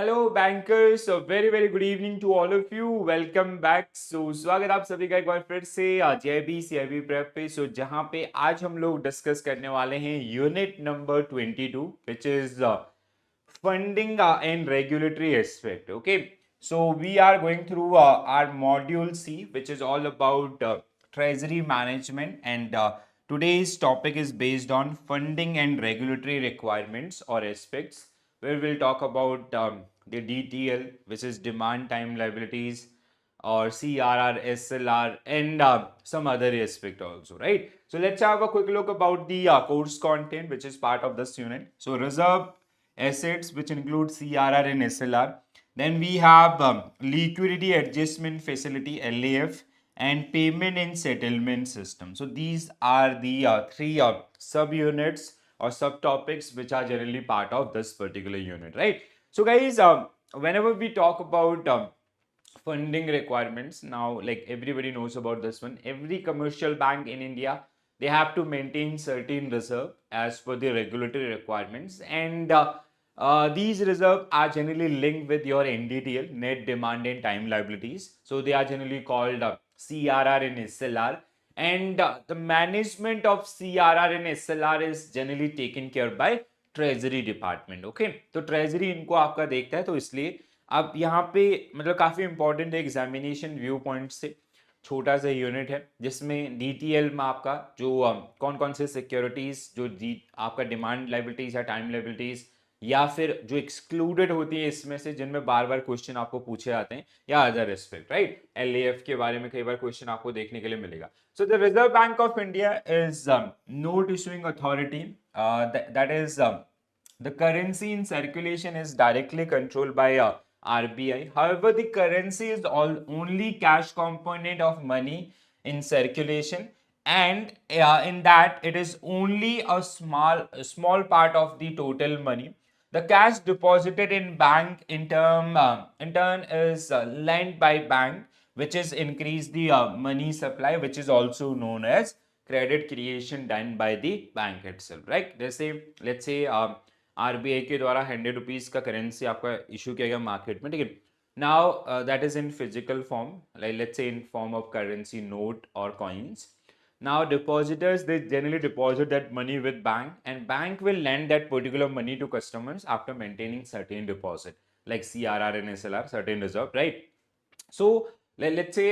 Hello bankers, very very good evening to all of you. Welcome back. स्वागत आप सभी का एक बार फिर से जेबी सीआईबी प्रेप पे। जहां पे आज हम लोग डिस्कस करने वाले हैं unit number 22 which is funding and regulatory aspect. Okay, so we are going through our module C, which is all about treasury management, and today's topic is based on funding and regulatory requirements or aspects, where we'll talk about the DTL, which is demand time liabilities, or CRR, SLR, and some other aspect also, right? So let's have a quick look about the course content, which is part of this unit. So reserve assets, which include CRR and SLR. Then we have liquidity adjustment facility, LAF, and payment and settlement system. So these are the three subunits or subtopics which are generally part of this particular unit, right? So guys, whenever we talk about funding requirements, now like everybody knows about this one, every commercial bank in India, they have to maintain certain reserve as per the regulatory requirements, and these reserves are generally linked with your NDTL, net demand and time liabilities. So they are generally called CRR and SLR, and the management of CRR and SLR is generally taken care by treasury department. Okay, तो treasury इनको आपका देखता है, तो इसलिए अब यहाँ पे मतलब काफी इंपॉर्टेंट है एग्जामिनेशन व्यू पॉइंट से। छोटा सा यूनिट है जिसमें डीटीएल में आपका जो कौन कौन से सिक्योरिटीज जो आपका डिमांड लाइबिलिटीज या टाइम लाइबिलिटीज या फिर जो एक्सक्लूडेड होती है इसमें से, जिनमें बार बार क्वेश्चन आपको पूछे जाते हैं, या अदर एस्पेक्ट, राइट। एलएएफ के बारे में कई बार क्वेश्चन आपको देखने के लिए मिलेगा। So the reserve bank of India is note issuing authority, that is the currency in circulation is directly controlled by RBI. However, the currency is only cash component of money in circulation, and in that it is only a small part of the total money. The cash deposited in bank in turn is lent by bank, which is increase the money supply, which is also known as credit creation done by the bank itself, right? जैसे let's say RBI के द्वारा 100 rupees का currency आपका issue किया गया market में, ठीक है। Now that is in physical form, like let's say in form of currency note और coins. Now depositors, they generally deposit that money with bank, and bank will lend that particular money to customers after maintaining certain deposit like CRR and SLR, certain reserve, right? So let's say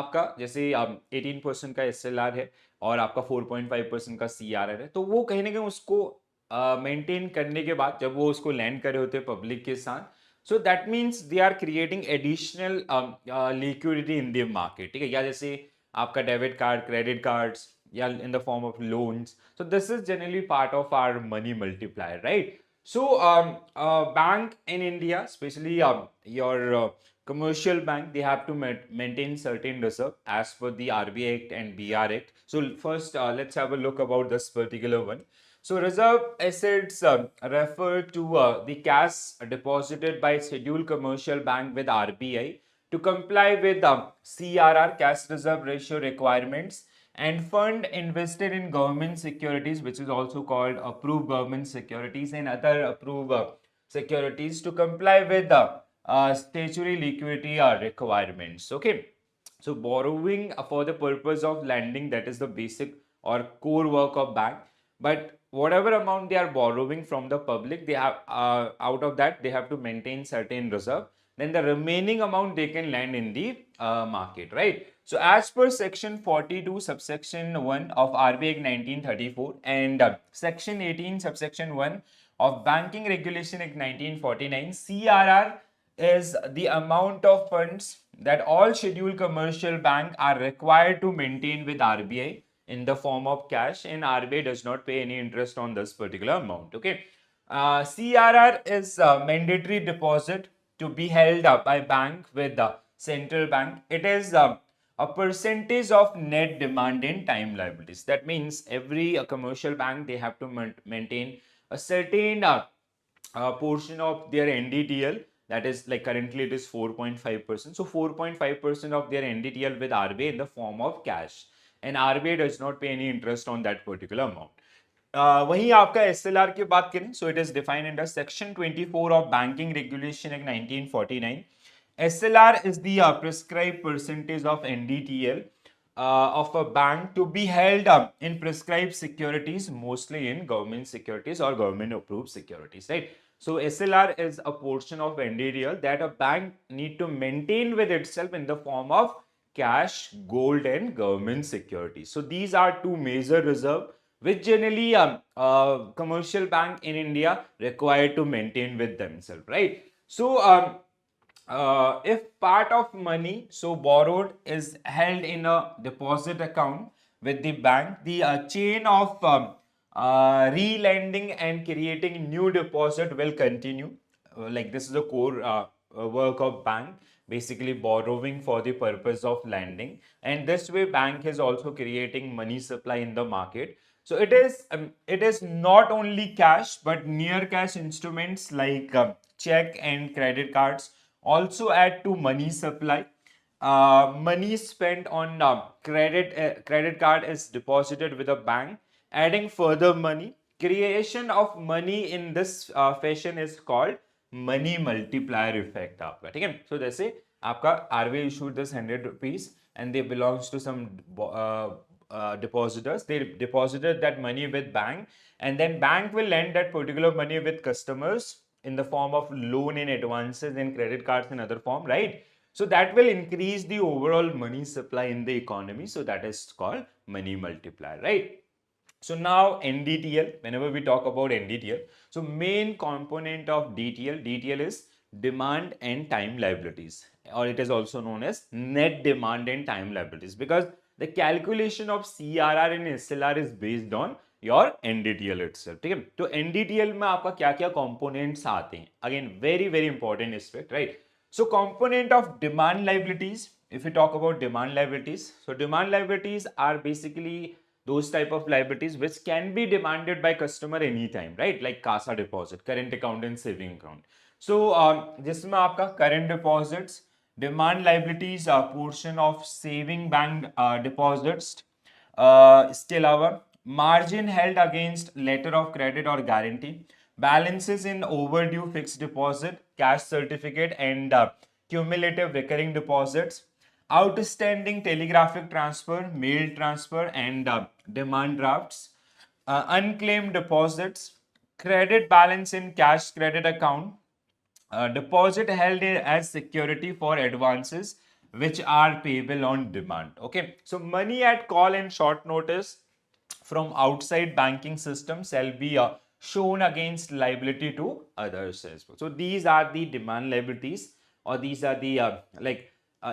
आपका जैसे 18% का SLR है और आपका 4.5% का CRR है, तो वो कहीं ना कहीं उसको मेंटेन करने के बाद जब वो उसको लैंड करे होते हैं पब्लिक के साथ, so that means they are creating additional liquidity in the market, ठीक है। या जैसे आपका डेबिट कार्ड, क्रेडिट कार्ड्स, या in the form of loans, so this is generally part of our money multiplier, right. So, bank in India, especially your commercial bank, they have to maintain certain reserve as per the RBI Act and BR Act. So, first, let's have a look about this particular one. So, reserve assets refer to the cash deposited by scheduled commercial bank with RBI to comply with CRR, cash reserve ratio requirements, and fund invested in government securities, which is also called approved government securities, and other approved securities to comply with the statutory liquidity requirements. Okay, so borrowing for the purpose of lending, that is the basic or core work of bank. But whatever amount they are borrowing from the public, they have out of that they have to maintain certain reserve. Then the remaining amount they can lend in the market, right? So as per section 42 subsection 1 of RBI Act 1934 and section 18 subsection 1 of Banking Regulation Act 1949, CRR is the amount of funds that all scheduled commercial bank are required to maintain with RBI in the form of cash, and RBI does not pay any interest on this particular amount. Okay, CRR is a mandatory deposit to be held up by bank with the central bank. It is a percentage of net demand in time liabilities. That means every commercial bank, they have to maintain a certain portion of their NDTL. That is like currently it is 4.5%. So 4.5% of their NDTL with RBI in the form of cash, and RBI does not pay any interest on that particular amount. वहीं आपका SLR की बात करें, so it is defined under section 24 of banking regulation act 1949. SLR is the prescribed percentage of NDTL of a bank to be held in prescribed securities, mostly in government securities or government approved securities, right? So SLR is a portion of NDTL that a bank need to maintain with itself in the form of cash, gold, and government securities. So these are two major reserve which generally commercial bank in India required to maintain with themselves, right? So if part of money so borrowed is held in a deposit account with the bank, the chain of re-lending and creating new deposit will continue. Like this is the core work of bank, basically borrowing for the purpose of lending, and this way bank is also creating money supply in the market. So it is not only cash but near cash instruments like check and credit cards also add to money supply. Money spent on credit card is deposited with a bank, adding further money. Creation of money in this fashion is called money multiplier effect आपका, ठीक है. सो जैसे आपका RBI issued this 100 rupees and they belongs to some depositors. They deposited that money with bank, and then bank will lend that particular money with customers in the form of loan and advances and credit cards in other form, right? So that will increase the overall money supply in the economy. So that is called money multiplier, right? So now NDTL, whenever we talk about NDTL, so main component of DTL is demand and time liabilities, or it is also known as net demand and time liabilities, because the calculation of CRR and SLR is based on your NDTL itself, ठीक है. तो NDTL में आपका क्या क्या components आते हैं, again very important aspect, right? So component of demand liabilities, if we talk about demand liabilities, so demand liabilities are basically those type of liabilities which can be demanded by customer anytime, right? Like CASA deposit, current account and saving account. So जिसमें आपका current deposits, demand liabilities are portion of saving bank deposits. इसके अलावा margin held against letter of credit or guarantee, balances in overdue fixed deposit, cash certificate, and cumulative recurring deposits, outstanding telegraphic transfer, mail transfer, and demand drafts, unclaimed deposits, credit balance in cash credit account, deposit held as security for advances which are payable on demand. Okay, so money at call and short notice from outside banking system shall be shown against liability to others as well. So these are the demand liabilities, or these are the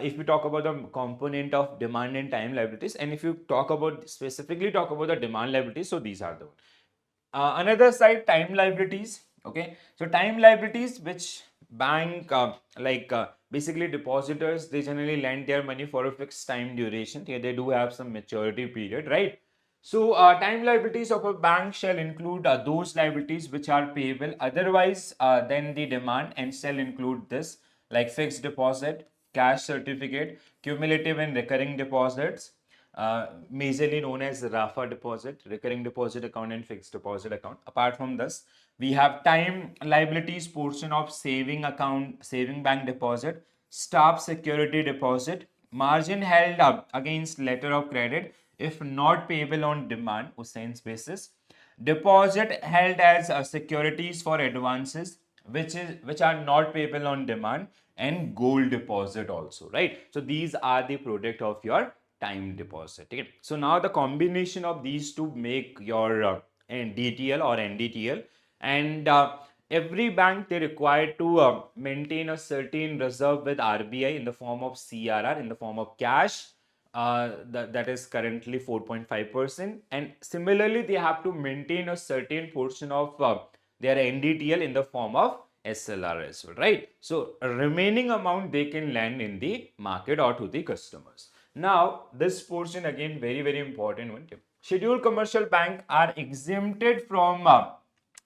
if we talk about the component of demand and time liabilities, and if you talk about specifically talk about the demand liabilities, so these are the one. Another side, time liabilities. Okay, so time liabilities which bank basically depositors, they generally lend their money for a fixed time duration. Here they do have some maturity period, right? So time liabilities of a bank shall include those liabilities which are payable otherwise than the demand, and shall include this like fixed deposit, cash certificate, cumulative and recurring deposits, majorly known as RAFA deposit, recurring deposit account, and fixed deposit account. Apart from this, we have time liabilities portion of saving account, saving bank deposit, staff security deposit, margin held up against letter of credit if not payable on demand or sense basis, deposit held as securities for advances which are not payable on demand, and gold deposit also, right? So these are the product of your time deposit. Okay? So now the combination of these two make your DTL or NDTL, and every bank they require to maintain a certain reserve with RBI in the form of CRR, in the form of cash, that is currently 4.5%, and similarly they have to maintain a certain portion of their NDTL in the form of SLR as well, right? So remaining amount they can lend in the market or to the customers. Now this portion again very important one. Scheduled commercial bank are exempted from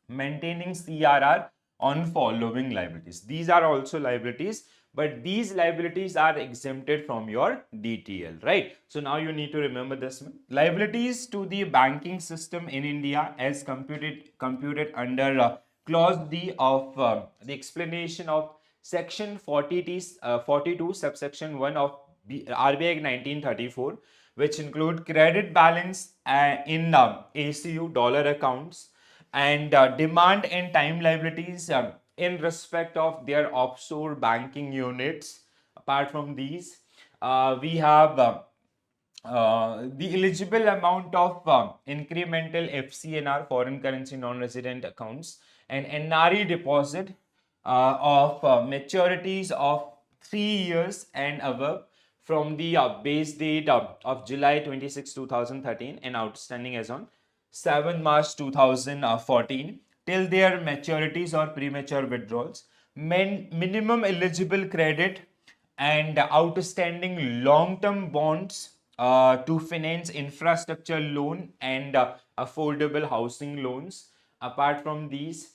maintaining CRR on following liabilities. These are also liabilities, but these liabilities are exempted from your DTL, right? So now you need to remember this one. Liabilities to the banking system in India as computed under clause D of the explanation of section 42 subsection 1 of RBI Act 1934, which include credit balance in ACU dollar accounts and demand and time liabilities in respect of their offshore banking units. Apart from these, we have the eligible amount of incremental FCNR, foreign currency non-resident accounts, and NRE deposit of maturities of 3 years and above from the base date of July 26, 2013 and outstanding as on 7 March 2014 till their maturities or premature withdrawals. Minimum eligible credit and outstanding long-term bonds to finance infrastructure loan and affordable housing loans. Apart from these,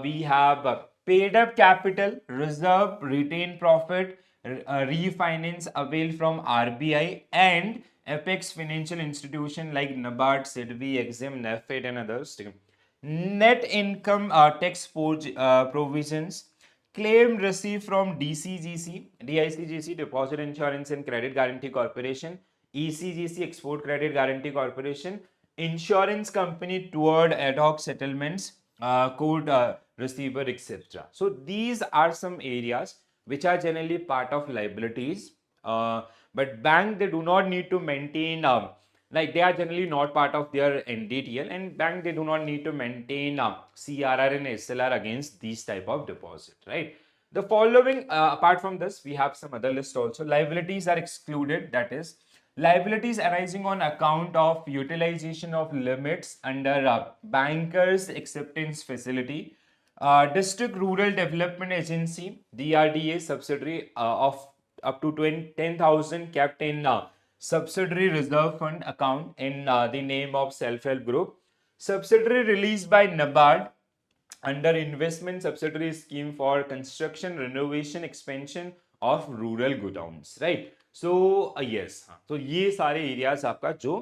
we have paid up capital, reserve, retained profit, refinance availed from RBI and Apex financial institution like NABARD, SIDBI, Exim, NaBFID and others. Net income tax provisions, claim received from DCGC, DICGC, Deposit Insurance and Credit Guarantee Corporation, ECGC, Export Credit Guarantee Corporation, insurance company toward ad hoc settlements, code receiver, etc. So these are some areas which are generally part of liabilities, but bank, they do not need to maintain like they are generally not part of their NDTL, and bank, they do not need to maintain CRR and SLR against these type of deposit, right? The following, apart from this, we have some other list also. Liabilities are excluded, that is liabilities arising on account of utilization of limits under bankers acceptance facility, district rural development agency DRDA subsidiary of up to 10,000 kept in subsidiary reserve fund account in the name of self-help group, subsidiary released by NABARD under investment subsidiary scheme for construction, renovation, expansion of rural godowns, right? So yes, तो ये सारे areas आपका जो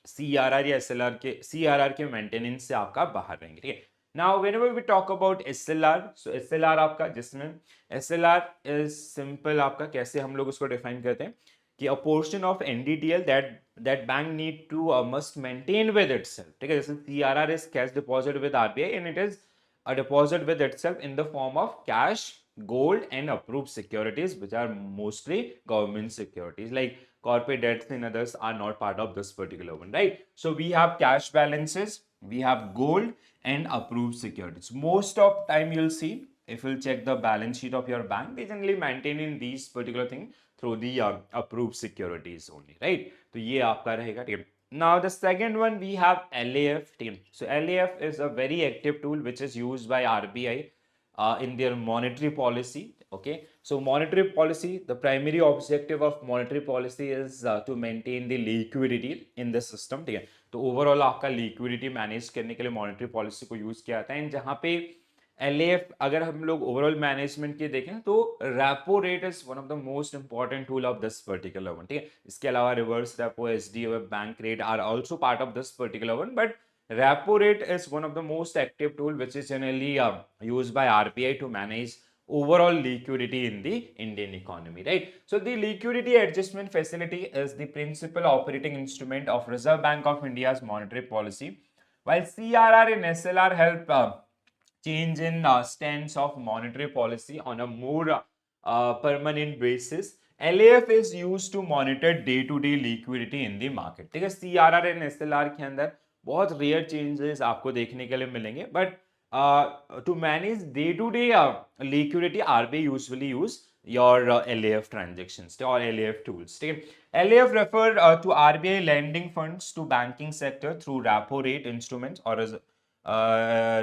CRR या SLR के CRR के maintenance से आपका बाहर रहेंगे, ठीक है? Now whenever we talk about SLR, so SLR आपका, जिसमें SLR is simple, आपका कैसे हम लोग उसको डिफाइन करते हैं कि a portion of NDTL that bank need to must maintain with itself, ठीक है? जैसे CRR is cash deposit with RBI and it is a deposit with itself in the form of cash, gold and approved securities, which are mostly government securities. Like corporate debts and others are not part of this particular one, right? So we have cash balances, we have gold and approved securities. Most of time you'll see, if you'll check the balance sheet of your bank, they generally maintain in these particular thing through the approved securities only, right? तो ये आपका रहेगा, ठीक है? Now the second one, we have LAF team. So LAF is a very active tool which is used by RBI in their monetary policy. Okay, so monetary policy, the primary objective of monetary policy is to maintain the liquidity in the system. ठीक है, तो overall आपका liquidity manage करने के लिए monetary policy को use किया जाता है. जहाँ पे LAF अगर हम लोग ओवरऑल मैनेजमेंट के देखें तो repo rate is one of the most important tool of this particular one, ठीक है? इसके अलावा reverse repo, SDO, bank rate are also part of this particular one, but repo rate is one of the most active tool which is generally used by RBI to manage overall liquidity in the Indian economy, right? So the liquidity adjustment facility is the principal operating instrument of Reserve Bank of India's monetary policy, while CRR and SLR help change in stance of monetary policy on a more permanent basis. LAF is used to monitor day to day liquidity in the market, ठीक है? CRR and SLR के अंदर बहुत rare changes आपको देखने के लिए मिलेंगे, but to manage day to day liquidity, RBI usually use your LAF transactions or LAF tools, ठीक है? LAF refer to RBI lending funds to banking sector through repo rate instruments or as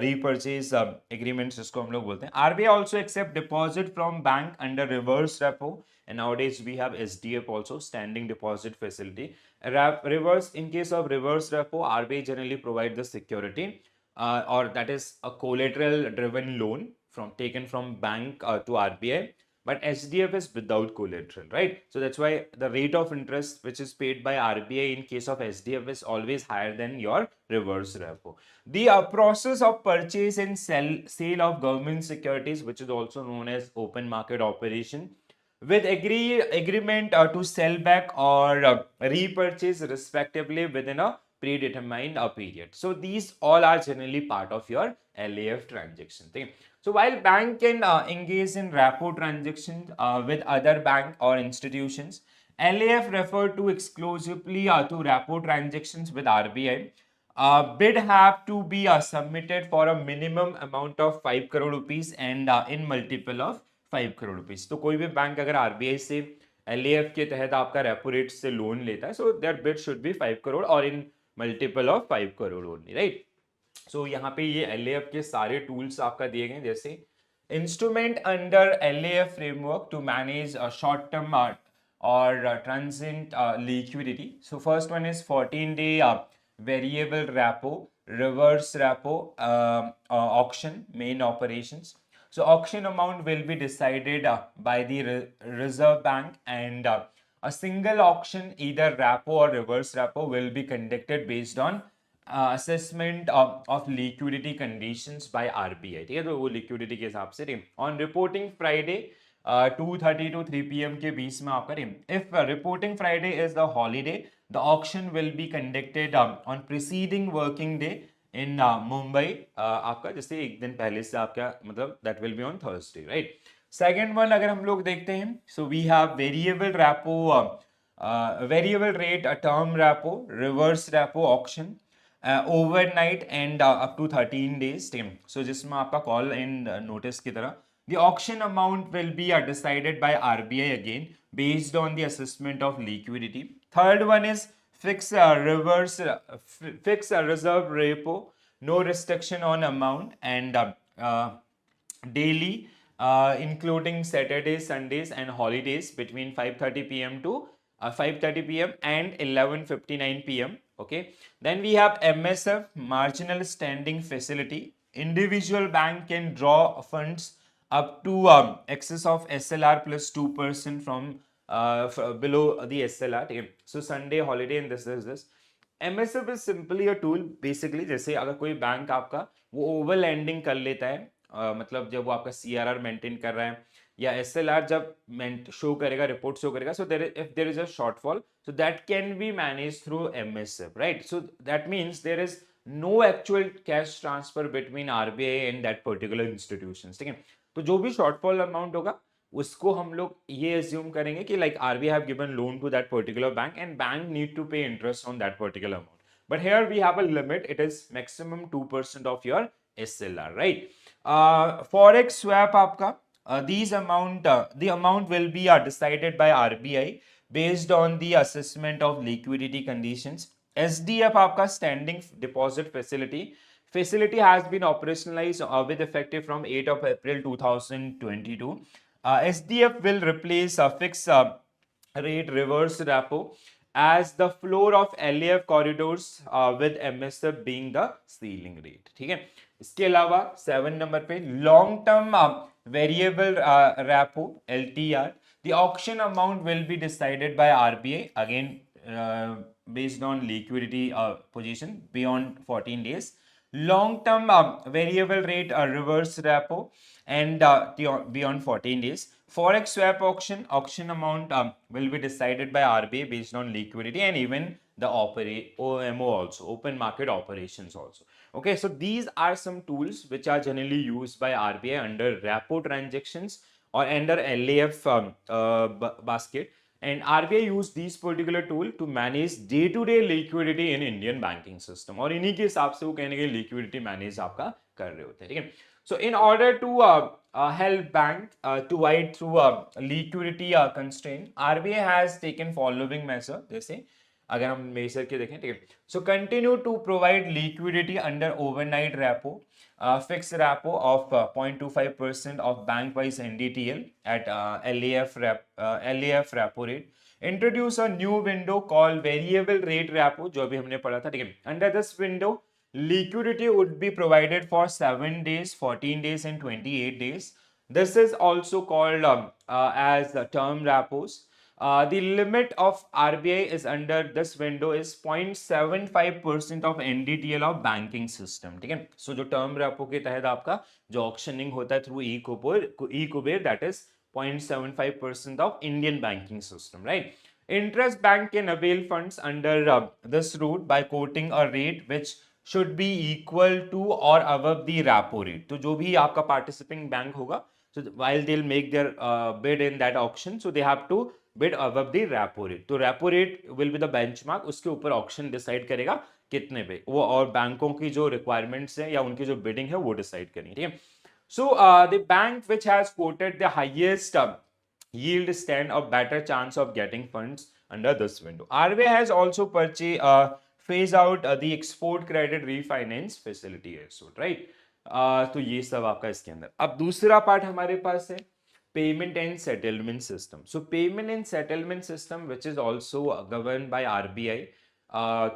repurchase agreements, जिसको हम लोग बोलते हैं. RBI also accept deposit from bank under reverse repo, and nowadays we have SDF also, standing deposit facility. Reverse, in case of reverse repo, RBI generally provide the security or that is a collateral driven loan from taken from bank to RBI, but SDF is without collateral, right? So that's why the rate of interest which is paid by RBI in case of SDF is always higher than your reverse repo. The process of purchase and sale of government securities, which is also known as open market operation, with agreement to sell back or repurchase respectively within a predetermined period. So these all are generally part of your LAF transaction thing. So while bank can engage in repo transactions with other bank or institutions, LAF refer to exclusively to repo transactions with RBI. Bid have to be submitted for a minimum amount of 5 crore rupees and in multiple of 5 crore rupees. तो कोई भी bank अगर RBI से LAF के तहत आपका repo rate से loan लेता है, so that bid should be 5 crore और in multiple of 5 crore only, right? So यहाँ पे ये LAF के सारे tools आपका दिए गए, जैसे instrument under LAF framework to manage short term or transient liquidity. So first one is 14-day variable repo, reverse repo, auction, main operations. So auction amount will be decided by the Reserve Bank, and a single auction, either repo or reverse repo, will be conducted based on assessment of liquidity conditions by RBI. ठीक है, तो वो liquidity के हिसाब से on reporting Friday 2:30 to 3 PM के बीच में आप करें. If reporting Friday is the holiday, the auction will be conducted on preceding working day in Mumbai. आपका जैसे एक दिन पहले से आपका मतलब that will be on Thursday, right? Second one अगर हम लोग देखते हैं, so we have variable repo, variable rate term repo, reverse repo auction, overnight and up to 13 days. So जिसमें आपका call and notice की तरह the auction amount will be decided by RBI again based on the assessment of liquidity. Third one is fixed reserve repo, no restriction on amount, and daily, including Saturdays, Sundays, and holidays between 5:30 PM to 5:30 PM and 11:59 PM. Okay. Then we have MSF, marginal standing facility. Individual bank can draw funds up to excess of SLR plus 2% from below the SLR. So Sunday, holiday, and this. MSF is simply a tool. Basically, जैसे अगर कोई bank आपका वो over landing कर लेता है, मतलब जब वो आपका CRR मेंटेन कर रहा है या SLR जब शो करेगा, रिपोर्ट शो करेगा, so if there is a shortfall, so that can be managed through MSF, right? So that means there is no actual cash transfer between RBI and that particular institutions. ठीक है, तो जो भी shortfall amount होगा उसको हम लोग ये अज्यूम करेंगे कि like RBI have given loan to that particular bank and bank need to pay interest on that particular amount. But here we have a limit. It is maximum 2% of your SLR, right? Forex swap आपका the amount will be decided by RBI based on the assessment of liquidity conditions. SDF आपका standing deposit facility has been operationalized with effective from 8 of April 2022. SDF will replace a fixed rate reverse repo as the floor of LAF corridors with MSF being the ceiling rate. ठीक है, इसके अलावा 7 number पे long term variable repo LTR. The auction amount will be decided by RBI again based on liquidity position beyond 14 days. Long-term variable rate reverse repo and beyond 14 days. Forex swap auction amount will be decided by RBI based on liquidity and even the OMO also, open market operations also. Okay, so these are some tools which are generally used by RBI under repo transactions or under LAF basket. And RBI use these particular tool to manage day-to-day liquidity in Indian banking system. और इन्हीं के हिसाब से वो कहने के liquidity manage आपका कर रहे होते हैं, ठीक है? So in order to help bank to wide through liquidity constraint, RBI has taken following measure. जैसे अगर हम मेजर के देखें, ठीक है, so continue to provide liquidity under overnight repo, fixed repo of 0.25% of bank wise NDTL at LAF repo rate. Introduce a new window called variable rate repo, जो अभी हमने पढ़ा था, ठीक है. Under this window, liquidity would be provided for 7 days, 14 days and 28 days. This is also called as term repos. The limit of RBI is under this window is 0.75% of NDTL of banking system. ठीक है, सो जो term repo के तहत आपका जो auctioning होता है through E Kuber, that is 0.75% of Indian banking system, right? Interest bank can avail funds under this route by quoting a rate which should be equal to or above the repo rate. तो जो भी आपका participating bank होगा, so while they'll make their bid in that auction, so they have to bid above the repo rate. तो repo rate will be the benchmark, उसके ऊपर auction decide करेगा कितने पे वो, और बैंकों की जो requirements है या उनकी जो bidding है वो decide करेंगे, ठीक है. So the bank which has quoted the highest yield stand a better chance of getting funds under this window. RBI has also phased out the export credit refinance facility also, right? तो ये सब आपका इसके अंदर. अब दूसरा part हमारे पास है payment and settlement system. So payment and settlement system which is also governed by RBI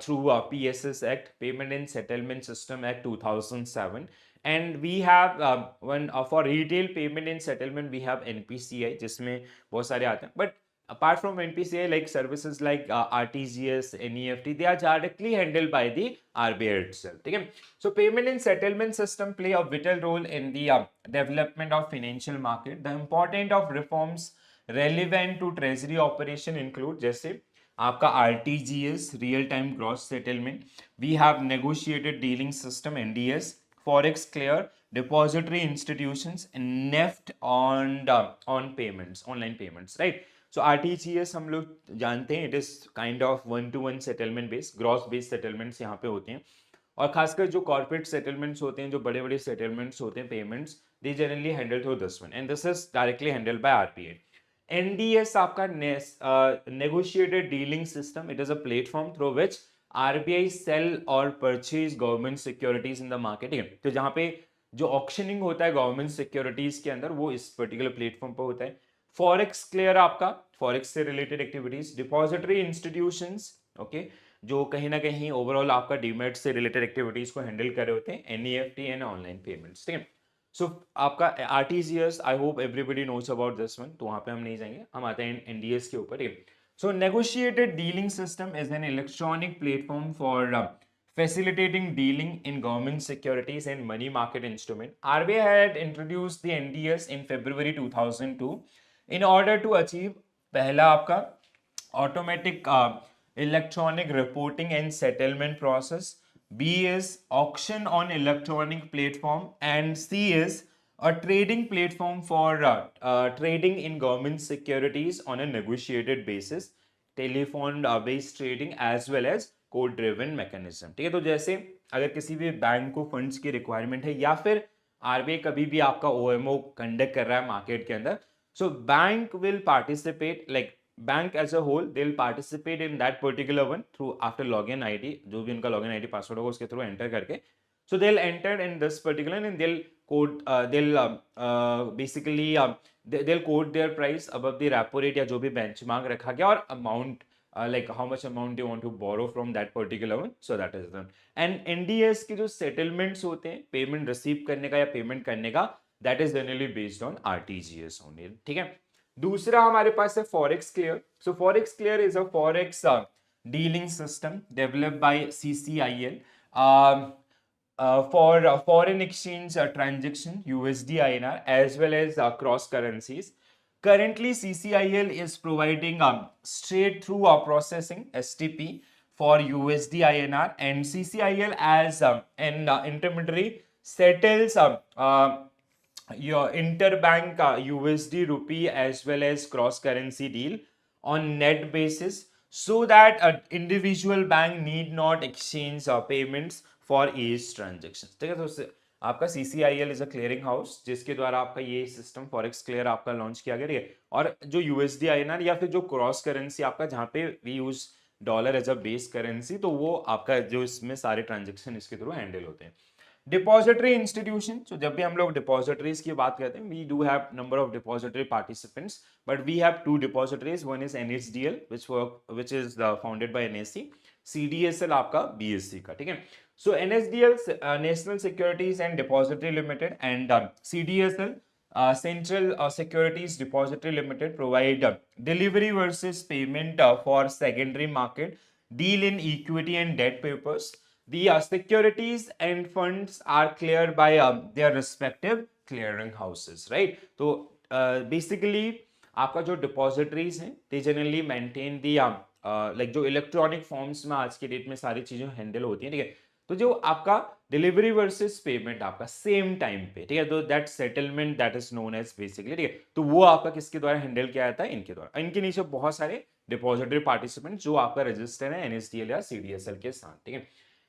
through PSS Act, Payment and Settlement System Act 2007. And we have one for retail payment and settlement we have NPCI जिसमें बहुत सारे आते हैं. But apart from NPCI, like services like RTGS, NEFT, they are directly handled by the RBI itself. Okay? So payment and settlement system play a vital role in the development of financial market. The important of reforms relevant to treasury operation include जैसे आपका RTGS, real time gross settlement. We have negotiated dealing system NDS, forex clear, depository institutions, and NEFT on payments, online payments, right? So RTGS हम लोग जानते हैं, it is kind of one to one settlement based, gross based settlements यहाँ पे होते हैं. और खासकर जो कॉर्पोरेट सेटलमेंट्स होते हैं, जो बड़े बड़े सेटलमेंट्स होते हैं, payments, they generally handle through this one, and this is directly handled by RBI. NDS आपका negotiated dealing system, it is a platform through which RBI sell और purchase government securities in the market. तो जहां पे जो auctioning होता है government securities के अंदर, वो इस पर्टिकुलर प्लेटफॉर्म पर होता है. फॉरेक्स क्लियर आपका फॉरेक्स से related activities, depository institutions, okay, जो कहीं ना कहीं ओवरऑल आपका डीमेट से रिलेटेड एक्टिविटीज को हैंडल कर रहे होते हैं, एनईएफटी एंड ऑनलाइन पेमेंट्स, ठीक है. सो आपका RTGS, I hope everybody knows about this one, तो वहां पे हम नहीं जाएंगे, हम आते हैं एनडीएस के ऊपर, ठीक है. So negotiated dealing system is an electronic platform for facilitating dealing in government securities and money market instrument. RBI had introduced the NDS in February 2002 in order to achieve पहला आपका automatic electronic reporting and settlement process, B is auction on electronic platform, and C is a trading platform for trading in government securities on a negotiated basis, telephone based trading as well as code driven mechanism, ठीक है. तो जैसे अगर किसी भी bank को funds की requirement है या फिर आरबीआई कभी भी आपका ओएमओ कंडक्ट कर रहा है मार्केट के अंदर, so bank will participate, like bank as a whole they will participate in that particular one through after login ID, जो भी उनका लॉगिन आईडी पासवर्ड होगा उसके थ्रू एंटर करके. So they will enter in this particular and they will code, they will basically they will code their price above the repo rate या जो भी benchmark रखा गया, और amount like how much amount they want to borrow from that particular one, so that is done. And NDS के जो settlements होते हैं पेमेंट रिसीव करने का या पेमेंट करने का, that is generally based on RTGS only, ठीक है. दूसरा हमारे पास है forex clear. So forex clear is a forex dealing system developed by CCIL for foreign exchange transaction USD INR as well as cross currencies. Currently, CCIL is providing straight through processing STP for USD INR, and CCIL as an intermediary settles your interbank USD rupee as well as cross currency deal on net basis, so that an individual bank need not exchange payments for each transaction. ठीक है, तो आपका CCIL is a clearing house जिसके द्वारा आपका ये system forex clear आपका launch किया गया है. और जो USD INR या फिर जो क्रॉस करेंसी आपका, जहां पे we use dollar as a base currency, तो वो आपका जो इसमें सारे ट्रांजेक्शन इसके थ्रू हैंडल होते हैं. डिपॉजिटरी इंस्टीट्यूशन, तो जब भी हम लोग डिपॉजिटरीज की बात करते हैं, we do have number of depository participants, but we have 2 depositories. One is NSDL which is founded by NSE. CDSL आपका BSE का, ठीक है। So NSDL national securities and depository limited and CDSL Central Securities Depository Limited provide delivery versus payment for secondary market deal in equity and debt papers. The securities and funds are cleared by their respective clearing houses, right? तो basically आपका जो depositories हैं they generally maintain the like जो electronic forms में आज के date में सारी चीजें हैंडल होती हैं, ठीक है। तो जो आपका डिलीवरी वर्सेस पेमेंट आपका सेम टाइम पे, ठीक है, तो that settlement that is known as basically, ठीक है, तो वो आपका किसके द्वारा हैंडल किया जाता है, इनके द्वारा। इनके नीचे बहुत सारे डिपॉजिटरी पार्टिसिपेंट जो आपका रजिस्टर है NSDL या CDSL के साथ, ठीक है।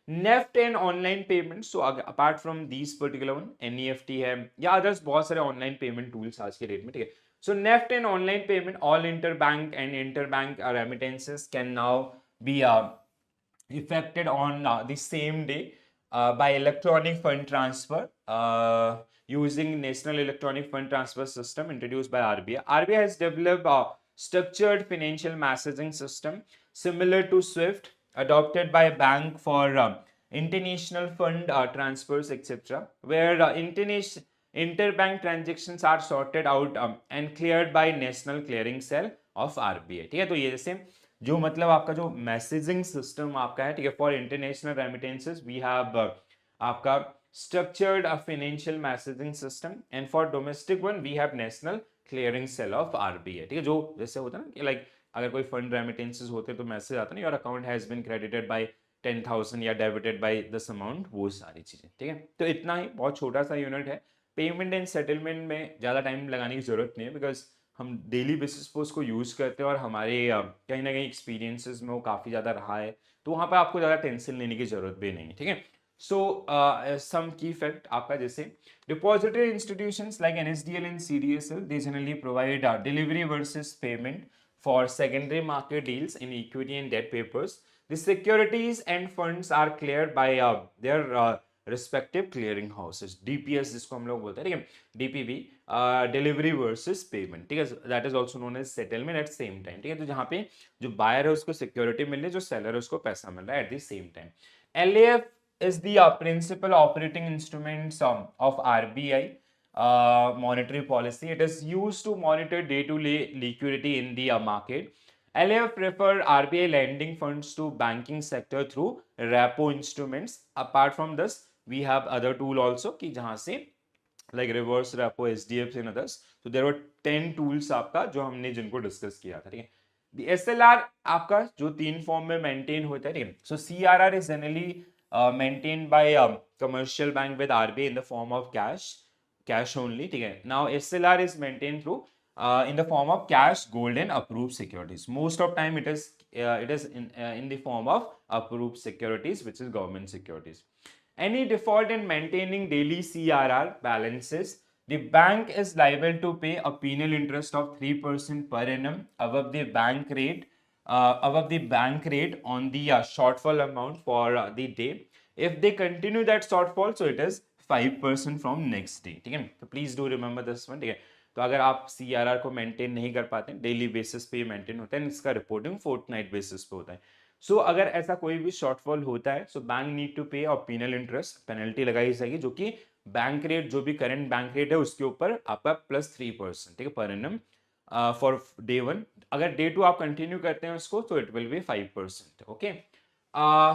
NEFT and online payment, so apart from these particular one NEFT है या अदर्स बहुत सारे ऑनलाइन पेमेंट टूल्स आज के डेट में, ठीक है। So NEFT and online payment, all interbank and interbank remittances can now be effected on the same day by electronic fund transfer using National Electronic Fund Transfer System introduced by RBI. RBI has developed a structured financial messaging system similar to SWIFT, adopted by bank for international fund transfers, etc., where interbank transactions are sorted out and cleared by National Clearing Cell of RBI, ठीक है। तो ये जैसे जो मतलब आपका जो messaging system आपका है, ठीक है, for international remittances we have आपका structured financial messaging system and for domestic one we have national clearing cell of RBI, ठीक है। जो जैसे होता है ना कि लाइक अगर कोई फंड रेमिटेंसेस होते तो मैसेज आता ना, your account has been credited by 10,000 या डेबिटेड बाय दिस अमाउंट, वो सारी चीजें, ठीक है। तो इतना ही, बहुत छोटा सा यूनिट है। पेमेंट एंड सेटलमेंट में ज़्यादा टाइम लगाने की ज़रूरत नहीं है बिकॉज हम डेली बेसिस पर उसको यूज़ करते हैं और हमारे कहीं ना कहीं एक्सपीरियंसेस में वो काफ़ी ज़्यादा रहा है, तो वहाँ पर आपको ज़्यादा टेंशन लेने की ज़रूरत भी नहीं है, ठीक है। सो सम की फैक्ट आपका जैसे depository institutions like NSDL and CDSL they generally provide delivery versus payment for secondary market deals in equity and date papers. The securities and funds are cleared by their respective clearing houses. DPS जिसको हम लोग बोलते हैं, ठीक है, DPB delivery versus payment, ठीक है, that is also known as settlement at same time, ठीक है। तो जहाँ पे जो बायर है उसको सिक्योरिटी मिल रही है, जो सेलर है उसको पैसा मिल रहा है at the same time. LAF is the principal operating instruments of RBI monetary policy. It is used to monitor day-to-day liquidity in the market. LAF refer RBI lending funds to banking sector through repo instruments. Apart from this, we have other tool also कि जहाँ से like reverse repo, SDFs and others. So there were 10 tools आपका जो हमने जिनको discuss किया था, ठीक है। The SLR आपका जो 3 फॉर्म में मेंटेन होता है, ठीक है। So CRR is generally maintained by commercial bank with RBI in the form of cash only, ठीक है। Now SLR is maintained through in the form of cash, gold and approved securities. Most of time it is in the form of approved securities, which is government securities. Any default in maintaining daily CRR balances, the bank is liable to pay a penal interest of 3% per annum above the bank rate on the shortfall amount for the day. If they continue that shortfall, so it is 5% from next day, ठीक है। तो please do remember this one, ठीक है। तो अगर आप CRR को maintain नहीं कर पाते, डेली बेसिस पे मेंटेन होता है, इसका रिपोर्टिंग फोर्टनाइट बेसिस पे होता है। सो अगर ऐसा कोई भी शॉर्टफॉल होता है, सो बैंक नीड टू पे और पीनल इंटरेस्ट, पेनल्टी लगाई जाएगी, जो कि बैंक रेट, जो भी करंट बैंक रेट है उसके ऊपर आपका +3%, ठीक है, पर एनम फॉर डे 1. अगर डे 2 आप कंटिन्यू करते हैं उसको, तो it will be 5%, okay.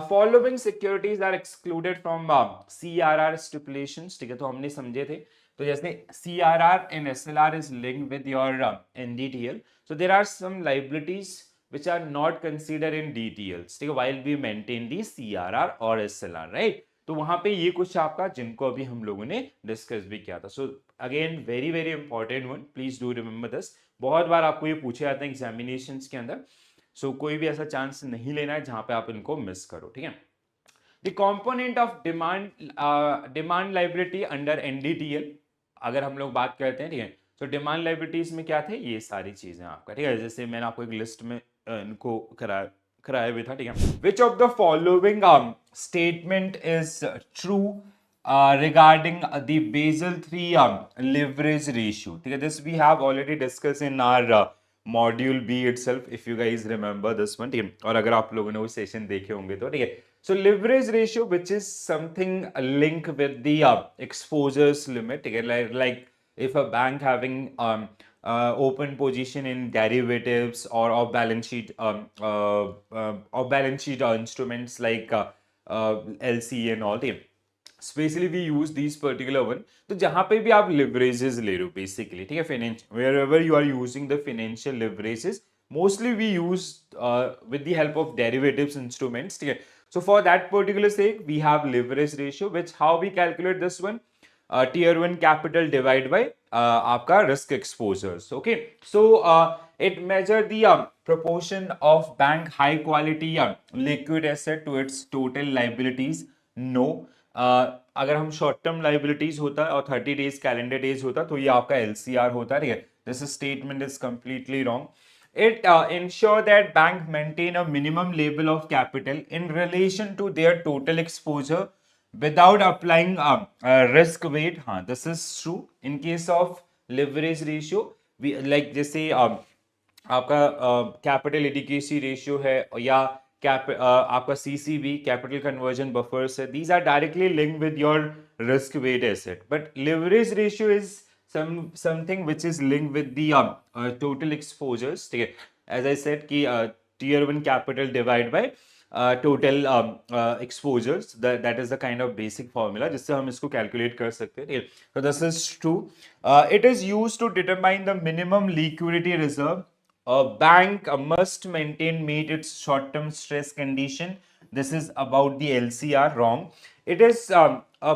Following securities are excluded from CRR stipulations, ठीक है, तो हमने समझे थे। तो जैसे CRR and SLR is linked with your NDTL, so there are some liabilities which are not considered in DTLs, ठीक है, while we maintain the CRR और SLR, right? तो वहां पे ये कुछ आपका जिनको अभी हम लोगों ने डिस्कस भी किया था. So again very very important one, please do remember this. बहुत बार आपको ये पूछे जाते हैं एग्जामिनेशंस के अंदर, सो कोई भी ऐसा चांस नहीं लेना है जहां पे आप इनको मिस करो, ठीक है. The component of demand liability under NDTL, अगर हम लोग बात करते हैं, ठीक है, तो डिमांड लाइबिलिटीज में क्या थे, ये सारी चीजें आपका, ठीक है. जैसे मैंने आपको एक लिस्ट में इनको कराया भी था, ठीक है. विच of the following statement is true regarding the Basel III leverage ratio, ठीक है. This we have already discussed in our module B itself, if you guys remember this one, ठीक है। और अगर आप लोगों ने वो सेशन देखे होंगे तो ठीक है। So leverage ratio which is something link with the exposures limit, ठीक है। Like if a bank having open position in derivatives or off balance sheet instruments like LC and all, specially we use this particular one. तो जहां पे भी आप leverages ले रहे हो बेसिकली, ठीक है, financial wherever you are using the financial leverages, mostly we use with the help of derivatives instruments, ठीक है। So for that particular sake we have leverage ratio, which how we calculate this one, tier 1 capital divide by आपका risk exposures, okay। So it measure the proportion of bank high quality liquid asset to its total liabilities, no। अगर हम short term liabilities होता है और 30 days calendar days होता तो ये आपका LCR होता है, ठीक है। This statement is completely wrong. It ensure that bank maintain a minimum level of capital in relation to their total exposure without applying risk weight. हाँ, this is true in case of leverage ratio. We like जैसे आपका capital adequacy ratio है या आपका CCB capital conversion buffers है, these are directly linked with your risk weight asset, but leverage ratio is something which is linked with the total exposures, ठीक है। as I said कि tier 1 capital divide by total exposures, that is the kind of basic formula जिससे हम इसको calculate कर सकते हैं, ठीक है। so this is true. It is used to determine the minimum liquidity reserve a bank must maintain meet its short-term stress condition. This is about the LCR, wrong. It is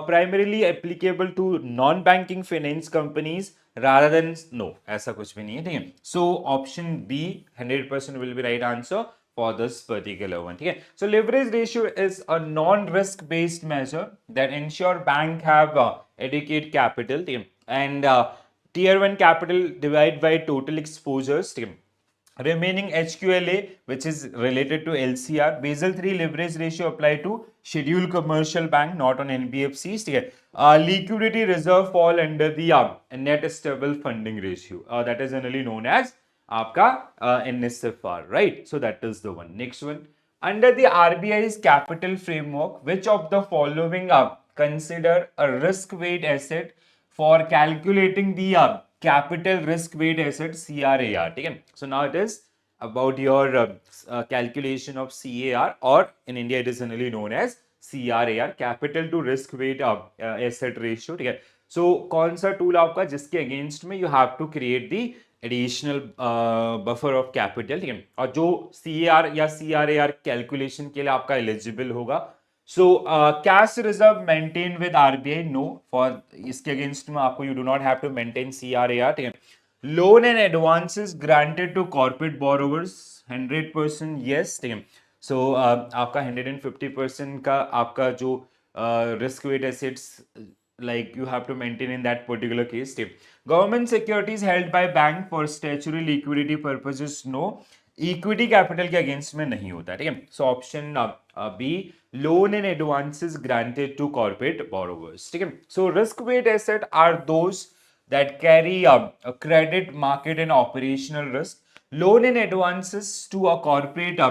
primarily applicable to non-banking finance companies rather than, no, ऐसा कुछ भी नहीं है, ठीक है। So option B 100% will be right answer for this particular one, ठीक है। So leverage ratio is a non-risk based measure that ensure bank have adequate capital, ठीक है, and tier 1 capital divided by total exposures, ठीक है। Remaining HQLA, which is related to LCR, Basel 3 leverage ratio apply to scheduled commercial bank, not on NBFCs, ठीक है। Liquidity reserve fall under the net stable funding ratio, that is generally known as आपका NSFR, right? So that is the one. Next one, under the RBI's capital framework, which of the following consider a risk weight asset for calculating the capital risk weight asset CRAR, ठीक है। So now it is about your calculation of CAR, or in India it is generally known as CRAR, capital to risk weight asset ratio, ठीक है। So कौन सा tool आपका जिसके against में you have to create the additional buffer of capital, ठीक है। और जो CAR या CRAR कैलकुलेशन के लिए आपका एलिजिबल होगा, so cash reserve maintained with RBI, no, for इसके अगेंस्ट में आपको you do not have to maintain CRAR, ठीक है। Loan and advances granted to corporate borrowers 100% yes, ठीक है। So आपका 150% का आपका जो risk weight assets like you have to maintain in that particular case, ठीक। Government securities held by bank for statutory liquidity purposes, no, equity capital के against में नहीं होता, ठीक है। So option B loan and advances granted to corporate borrowers, ठीक है। So risk weight asset are those that carry a credit market and operational risk. Loan and advances to a corporate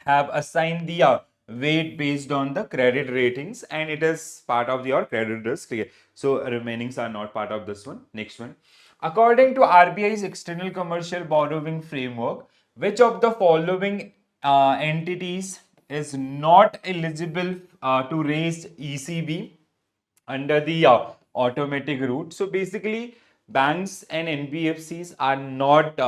have assigned the weight based on the credit ratings, and it is part of your credit risk, okay? So remainings are not part of this one. Next one, according to RBI's external commercial borrowing framework, which of the following entities is not eligible to raise ECB under the automatic route? So basically banks and NBFCs are not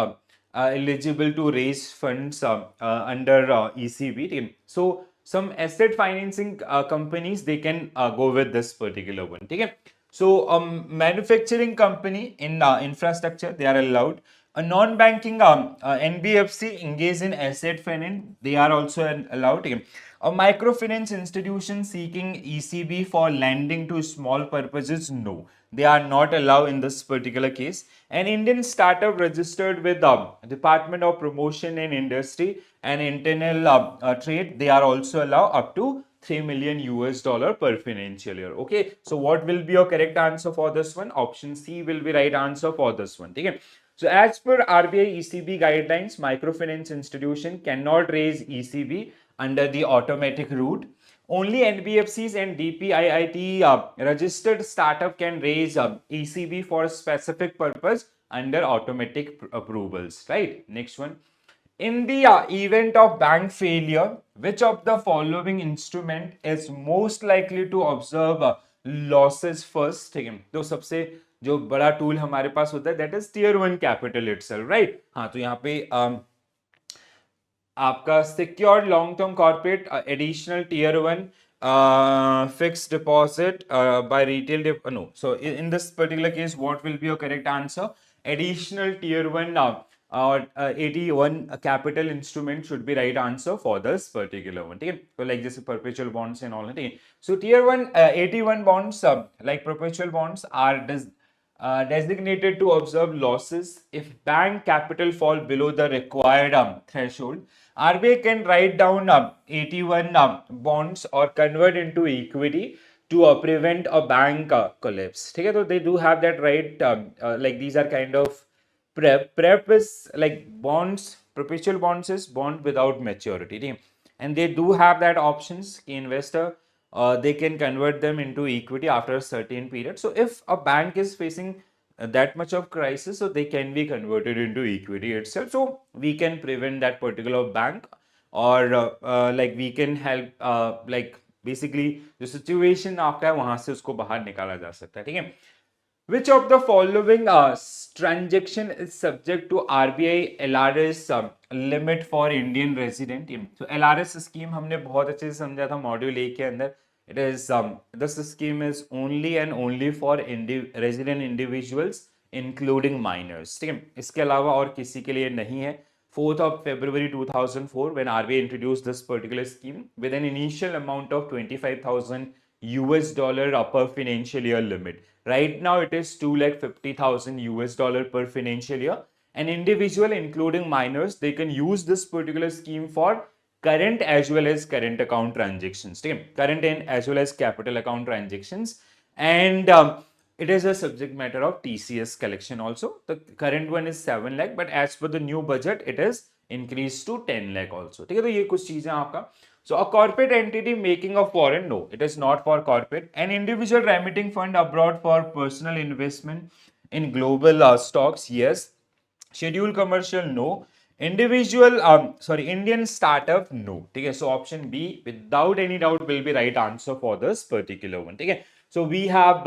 eligible to raise funds under ECB. So some asset financing companies, they can go with this particular one, okay? So manufacturing company in infrastructure, they are allowed. A non-banking NBFC engaged in asset finance, they are also allowed, okay? A microfinance institution seeking ECB for lending to small purposes, no, they are not allowed in this particular case. An Indian startup registered with the Department of Promotion and Industry and Internal Trade, they are also allowed up to $3 million per financial year, okay? So what will be your correct answer for this one? Option C will be right answer for this one, okay? So as per RBI ECB guidelines, microfinance institution cannot raise ECB under the automatic route. Only NBFCs and DPIIT registered startup can raise ECB for a specific purpose under automatic approvals, right? Next one. In the event of bank failure, which of the following instrument is most likely to observe losses first? ठीक है, तो सबसे जो बड़ा tool हमारे पास होता है that is tier one capital itself, right? हाँ, तो यहाँ पे आपका secured long term corporate additional tier one fixed deposit by retail no, so in this particular case what will be your correct answer? Additional tier 1 or 81 capital instrument should be right answer for this particular one. Okay? So like this perpetual bonds and all. Okay? So tier 1 81 bonds like perpetual bonds are designated to observe losses if bank capital fall below the required threshold. RBI can write down 81 bonds or convert into equity to prevent a bank collapse. Okay? So they do have that right. Like these are kind of prep. Prep is like bonds. Perpetual bonds is bond without maturity. Okay? And they do have that options. Investor they can convert them into equity after a certain period. So if a bank is facing that much of crisis, so they can be converted into equity itself. So we can prevent that particular bank, or like we can help like basically जो situation आपका है वहां से उसको बाहर निकाला जा सकता है. ठीक है? Which of the following transaction is subject to RBI LRS limit for Indian resident? So LRS scheme हमने बहुत अच्छे से समझा था मॉड्यूल 1 के अंदर. It is this scheme is only and only for resident individuals including minors. ठीक है? इसके अलावा और किसी के लिए नहीं है. 4th of February 2004 when RBI introduced this particular scheme with an initial amount of 25,000 US dollar per financial year limit. Right now it is 2,50,000 US dollar per financial year. An individual including minors, they can use this particular scheme for current as well as current account transactions. Current and as well as capital account transactions. And it is a subject matter of TCS collection also. The current one is 7 lakh, but as per the new budget, it is increased to 10 lakh also. ठीक है, तो ये कुछ चीजें आपका. So a corporate entity making a foreign, no, it is not for corporate. An individual remitting fund abroad for personal investment in global stocks, yes. Scheduled commercial, no. Individual, Indian startup, no. Okay, so option B, without any doubt, will be right answer for this particular one. Okay, so we have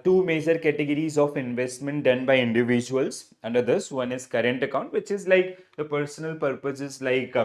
two major categories of investment done by individuals under this. One is current account, which is like the personal purposes like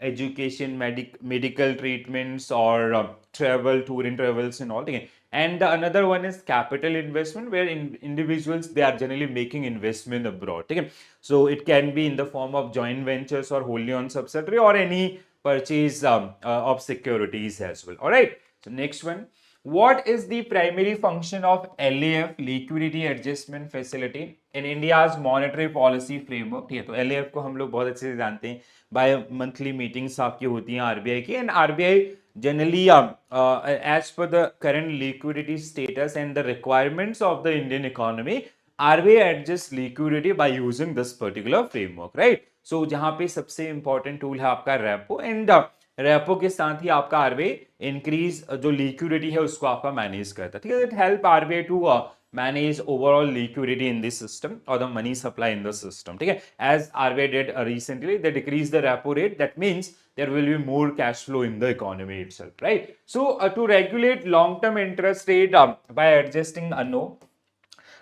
education, medical treatments, or travel, tour and travels and all. Okay. And the another one is capital investment, where individuals, they are generally making investment abroad. Okay. So it can be in the form of joint ventures or wholly owned subsidiary or any purchase of securities as well. All right. So next one. What is the primary function of LAF, Liquidity Adjustment Facility, in India's monetary policy framework? ठीक है, तो LAF को हम लोग बहुत अच्छे से जानते हैं. बाय मंथली मीटिंग्स आपकी होती हैं RBI की, and RBI generally as per the current liquidity status and the requirements of the Indian economy, RBI adjusts liquidity by using this particular framework, right? So जहाँ पे सबसे important tool है आपका repo, and repo के साथ ही आपका RBI increase जो liquidity है उसको आपका मैनेज करता है. ठीक है, it help RBI to manage overall liquidity in the system or the money supply in the system. Okay? As RBI did recently, they decreased the repo rate. That means there will be more cash flow in the economy itself, right? So to regulate long-term interest rate by adjusting a no,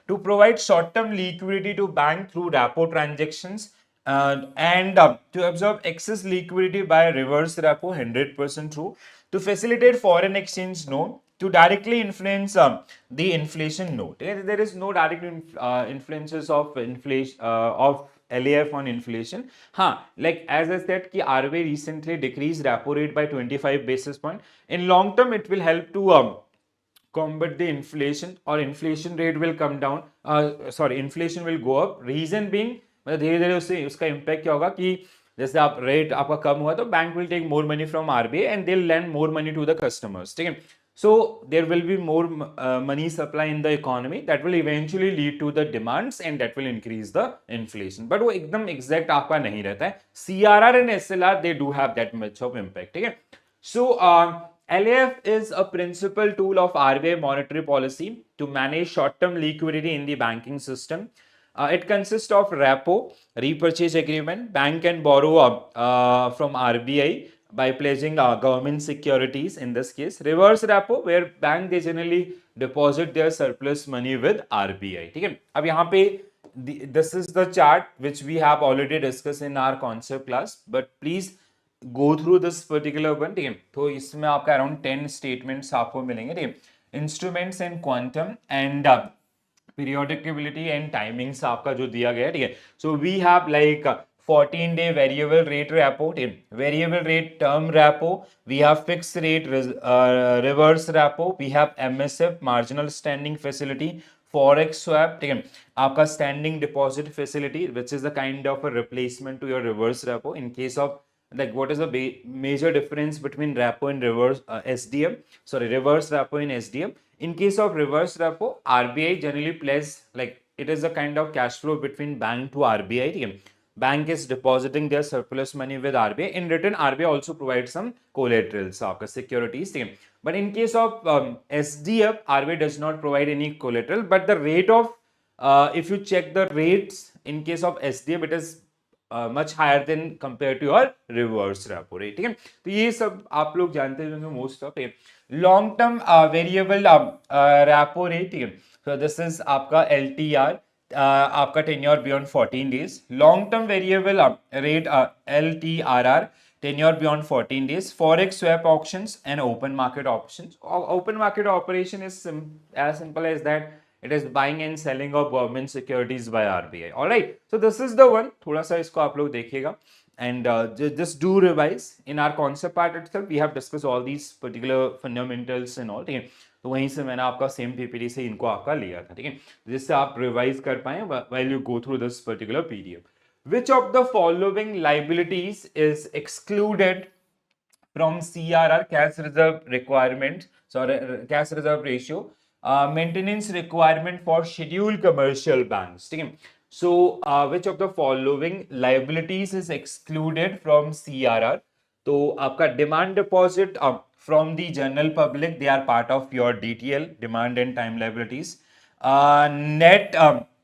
to provide short-term liquidity to bank through repo transactions, and to absorb excess liquidity by reverse repo, 100% true. To facilitate foreign exchange, no. To directly influence the inflation, no. There is no direct influences of inflation of LAF on inflation. Like as I said, कि RBI recently decreased repo rate by 25 basis point. In long term, it will help to combat the inflation, or inflation rate will come down. Inflation will go up. Reason being, मतलब धीरे धीरे उससे उसका impact क्या होगा कि जैसे आप रेट आपका कम हुआ तो bank will take more money from RBI and they will lend more money to the customers. ठीक है, So there will be more money supply in the economy that will eventually lead to the demands and that will increase the inflation. But वो एकदम exact आपका नहीं रहता है. CRR and SLR they do have that much of impact. ठीक है. So LAF is a principal tool of RBI monetary policy to manage short-term liquidity in the banking system. It consists of repo, repurchase agreement. Bank can borrow from RBI by pledging government securities in this case. Reverse repo where bank they generally deposit their surplus money with RBI. ठीक है. अब यहाँ पे this is the chart which we have already discussed in our concept class, but please go through this particular one. ठीक है. तो इसमें आपका around 10 statements आपको मिलेंगे. ठीक है. Instruments and quantum and periodicability and timings आपका जो दिया गया है. ठीक है. So we have like 14-day variable rate repo, variable rate term repo, we have fixed rate reverse repo, we have MSF marginal standing facility, forex swap. ठीक है. आपका standing deposit facility which is the kind of a replacement to your reverse repo in case of like what is the major difference between repo and reverse SDM, sorry, reverse repo and SDM. In case of reverse repo, RBI generally plays like it is a kind of cash flow between bank to RBI. ठीक है. Bank is depositing their surplus money with RBI. In return, RBI also provides some collaterals, आपका securities. ठीक है. But in case of SDF, RBI does not provide any collateral. But the rate of, if you check the rates in case of SDF, it is much higher than compared to your reverse repo rate. ठीक है. तो ये सब आप लोग जानते हैं most of. Long term variable repo rate. ठीक है. So this is आपका LTR. आपका tenure beyond 14 days. Long term variable rate LTRR, tenure beyond 14 days. Forex swap options and open market options. Open market operation is as simple as that. It is buying and selling of government securities by RBI. All right. So this is the one. थोड़ा सा इसको आप लोग देखिएगा. And just do revise. In our concept part itself, we have discussed all these particular fundamentals and all. ठीक है. तो वहीं से मैंने आपका सेम पीपीटी से इनको आपका लिया था. ठीक है. जिससे आप रिवाइज कर पाए while you go through this particular PDF. Which of the following liabilities is excluded from CRR, cash reserve requirement, sorry, cash reserve ratio, maintenance requirement for scheduled commercial banks. ठीक है. So which of the following liabilities is excluded from CRR? तो आपका demand deposit from the general public, they are part of your DTL, demand and time liabilities. Net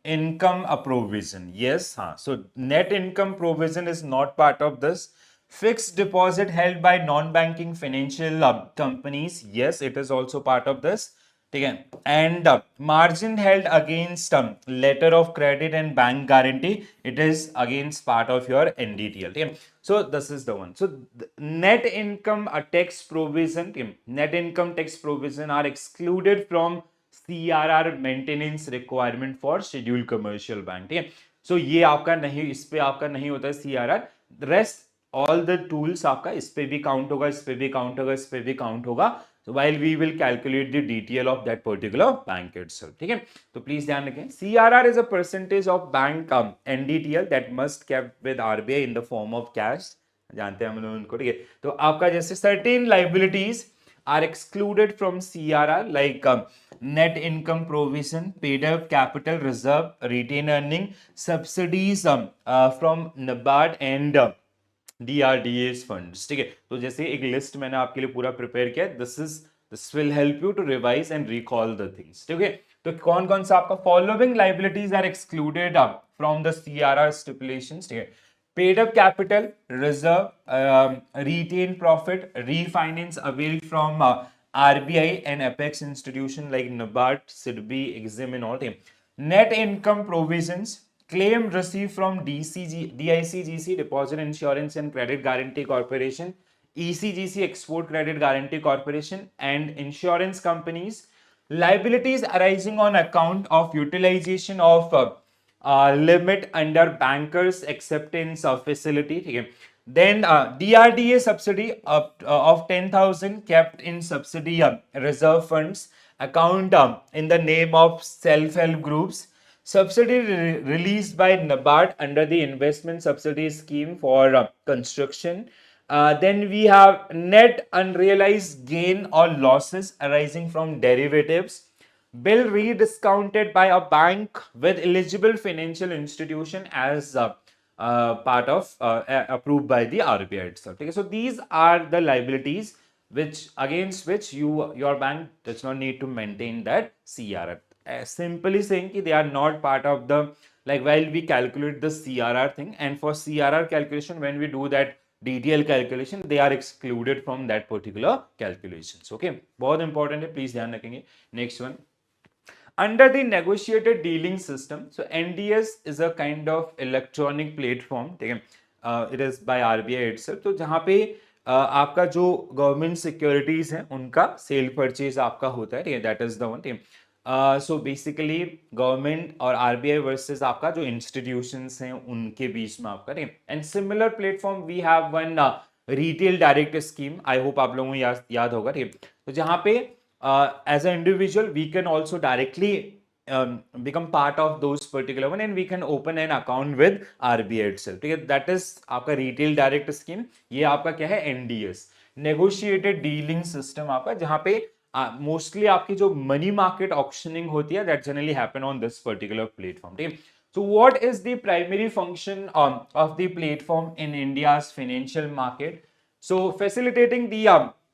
income provision, yes. So net income provision is not part of this. Fixed deposit held by non-banking financial companies, yes, it is also part of this. ठीक है. And margin held against letter of credit and bank guarantee, it is against part of your NDTL. ठीक है. So this is the one. So net income tax provision, net income tax provision are excluded from CRR maintenance requirement for scheduled commercial bank. ठीक है. So ये आपका नहीं, इस पे आपका नहीं होता है CRR. Rest all the tools आपका इस पे भी काउंट होगा, इस पे भी काउंट होगा, इस पे भी काउंट होगा. So while we will calculate the DTL of that particular bank itself. ठीक है. तो प्लीज ध्यान रखें. CRR is a percentage of bank NDTL that must kept with RBI in the form of cash. जानते हैं हम लोग उनको. ठीक है. तो आपका जैसे certain liabilities are excluded from CRR like net income provision, paid up capital reserve, retained earning, subsidies from NABARD and DRDA's funds. ठीक है. तो जैसे एक लिस्ट मैंने आपके लिए पूरा प्रिपेयर किया. This will help you to revise and recall the things. ठीक है. तो कौन कौन सा आपका following liabilities are excluded from the CRR stipulations. ठीक है. Paid up capital reserve, retained profit, refinance availed from RBI and apex institution like NABARD, SIDBI, EXIM and all. Net income provisions, claim received from DICGC, Deposit Insurance and Credit Guarantee Corporation, ECGC, Export Credit Guarantee Corporation, and insurance companies. Liabilities arising on account of utilization of limit under bankers acceptance of facility. ठीक है. Then DRDA subsidy of 10,000 kept in subsidy reserve funds account in the name of self-help groups. Subsidy released by NABARD under the investment subsidy scheme for construction. Then we have net unrealized gain or losses arising from derivatives. Bill rediscounted by a bank with eligible financial institution as part of approved by the RBI itself. Okay, so these are the liabilities which against which your bank does not need to maintain that CRR. Simply saying that they are not part of the, like while we calculate the CRR thing, and for CRR calculation when we do that DTL calculation, they are excluded from that particular calculations. Okay, बहुत important है, please ध्यान रखेंगे. Next one. Under the negotiated dealing system, so NDS is a kind of electronic platform, ठीक है, it is by RBI itself, तो जहाँ पे आपका जो गवर्नमेंट सिक्योरिटीज हैं उनका सेल परचेज आपका होता है, ठीक है, दैट इज द वन, ठीक है. सो बेसिकली गवर्नमेंट और आरबीआई वर्सेस आपका जो इंस्टीट्यूशंस हैं उनके बीच में आपका, ठीक है. And similar platform we have one retail direct scheme, I hope आप लोगों को याद होगा, ठीक है. तो जहाँ पे as an individual we can also directly become part of those particular one and we can open an account with RBI itself, ठीक है. that is आपका retail direct scheme. ये आपका क्या है, NDS, negotiated dealing system आपका, जहाँ पे मोस्टली आपकी जो मनी मार्केट ऑक्शनिंग होती है that generally happen on this particular platform, ठीक है. So what is the primary function of the platform in India's financial market? So facilitating the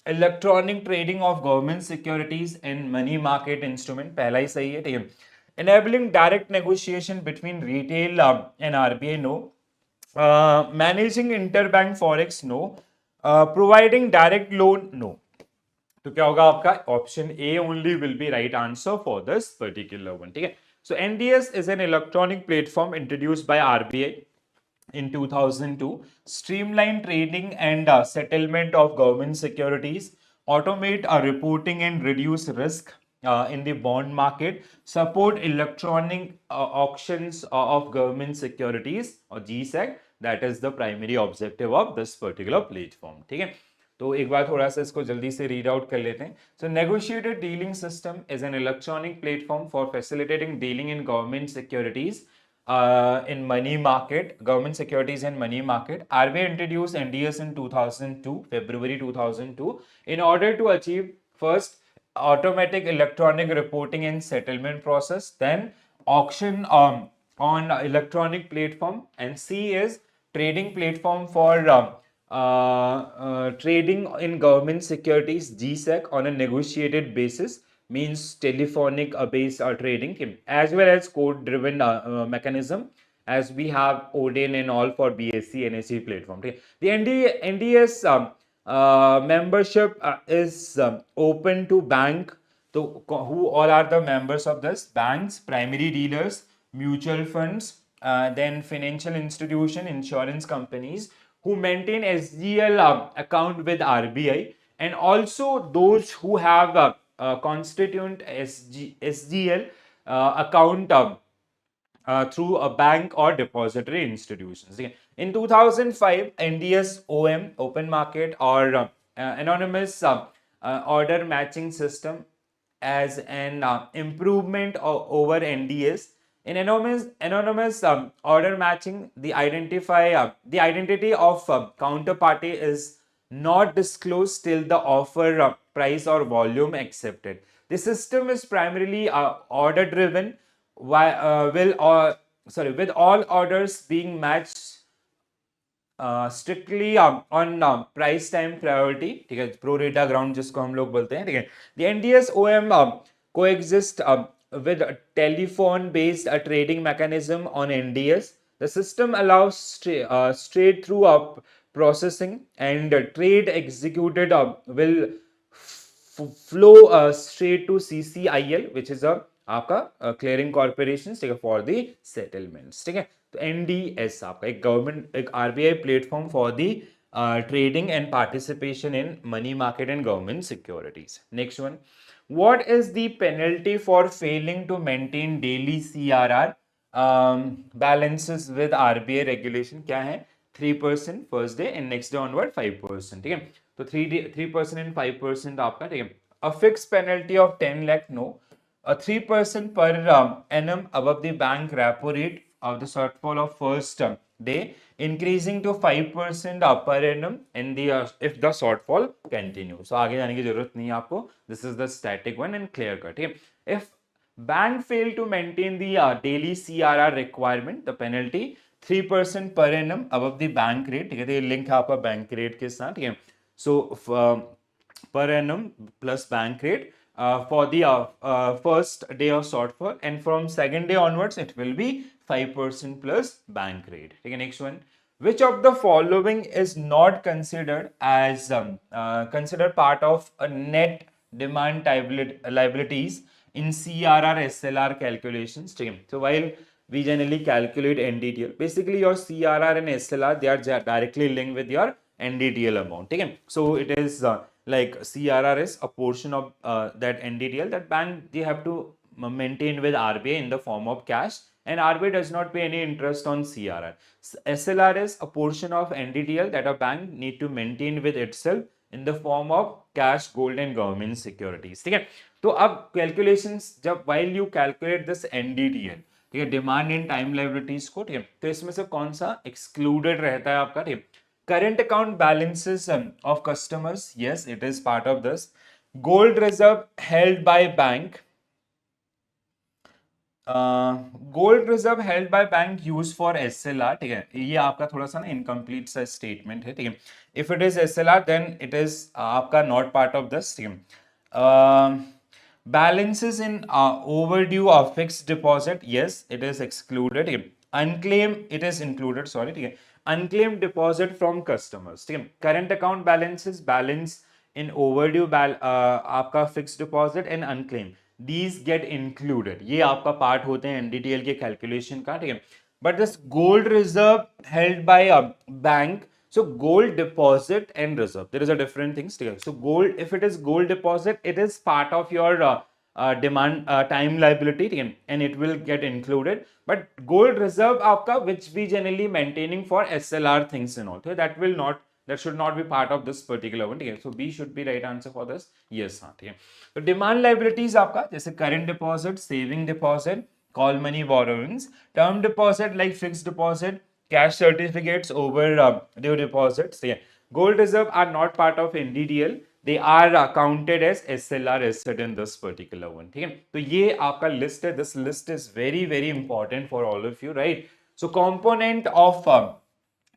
electronic trading of government securities and money market instrument, पहला ही सही है, ठीक है. Enabling direct negotiation between retail and RBI, no. Managing interbank forex, no. Providing direct loan, no. तो क्या होगा आपका, option A only will be right answer for this particular one, ठीक है. So NDS is an electronic platform introduced by RBI in 2002, streamline trading and settlement of government securities, automate reporting and reduce risk in the bond market, support electronic auctions of government securities or GSEC. That is the primary objective of this particular platform, ठीक है. तो एक बार थोड़ा सा इसको जल्दी से read out कर लेते हैं. So negotiated dealing system is an electronic platform for facilitating dealing in government securities in money market, government securities and money market. RBI introduced NDS in 2002, February 2002, in order to achieve first automatic electronic reporting and settlement process, then auction on electronic platform, and C is trading platform for trading in government securities, GSEC, on a negotiated basis, means telephonic based trading, as well as code driven mechanism, as we have Odin and all for BSC NSE platform. The NDS membership is open to bank. So who all are the members of this? Banks, primary dealers, mutual funds, then financial institution, insurance companies who maintain SGL account with RBI, and also those who have constituent SGL account through a bank or depository institutions. In 2005, NDS OM, open market or anonymous order matching system, as an improvement over NDS. In anonymous order matching, the identity of counterparty is not disclosed till the offer price or volume accepted. The system is primarily order driven, with all orders being matched strictly on price time priority, ठीक है, pro rata ground जिसको हम लोग बोलते हैं, ठीक है. The NDS OM coexist with a telephone based trading mechanism on NDS. The system allows straight through processing, and trade executed will flow straight to CCIL, which is आपका clearing corporation, ठीक है, फॉर द सेटलमेंट्स, ठीक है. तो NDS आपका एक government, एक RBI platform for the trading and participation in money market and government securities. Next one, what is the penalty for failing to maintain daily CRR balances with RBI regulation? क्या है? 3% first day and next day onward 5%, ठीक है. तो 3% and 5% आपका, ठीक है. A fix penalty of 10 lakh, no. 3% per annum above the bank repo rate of the shortfall of first day, increasing to 5% per annum in the if the shortfall continues. So आगे जाने की जरूरत नहीं है आपको. This is the static one and clear cut. ठीक है. If bank fail to maintain the daily CRR requirement, the penalty 3% per annum above the bank rate. ठीक है. तो ये लिंक है आपका बैंक रेट के साथ. ठीक है. So per annum plus bank rate for the first day of shortfall, and from second day onwards it will be 5% plus bank rate. Okay, next one. Which of the following is not considered as considered part of a net demand liabilities in CRR SLR calculations? Okay. So while we generally calculate NDTL, basically your CRR and SLR, they are directly linked with your NDTL amount. Okay. So it is like CRR is a portion of that NDTL that bank they have to maintain with RBI in the form of cash, and RBI does not pay any interest on CRR. SLR is a portion of NDTL that a bank need to maintain with itself in the form of cash, gold and government securities. ठीक है. तो अब calculations जब while you calculate this NDTL, ठीक है, demand and time liabilities को, ठीक है, तो इसमें से कौन सा एक्सक्लूडेड रहता है आपका? ठीक है. Current account balances of customers, yes, it is part of this. Gold reserve held by bank. Gold reserve held by bank use for SLR. ठीक है, ये आपका थोड़ा सा ना इनकम्प्लीट सा स्टेटमेंट है. ठीक है. If it is SLR then it is आपका नॉट पार्ट ऑफ दिस. ठीक है. balances in overdue or fixed deposit, yes, it is excluded. ठीक है. unclaimed it is included, sorry. ठीक है. unclaimed deposit from customers. ठीक है. current account balances, balance in overdue आपका fixed deposit and unclaimed, these get included. ये आपका part होते हैं NDTL के कैलकुलेशन का. ठीक है. but this gold reserve held by a bank, so gold deposit and reserve, there is a different things. So gold, if it is gold deposit, it is part of your demand time liability, and it will get included. But gold reserve आपका which we generally maintaining for SLR things and all, so that will not, that should not be part of this particular one. So B should be right answer for this. Yes, हाँ. ठीक है. तो demand liabilities आपका जैसे current deposit, saving deposit, call money borrowings, term deposit like fixed deposit, cash certificates over due deposits. Yeah. Gold reserve are not part of NDTL. They are counted as SLR asset in this particular one. ठीक है. तो ये आपका list है. This list is very very important for all of you, right? So component of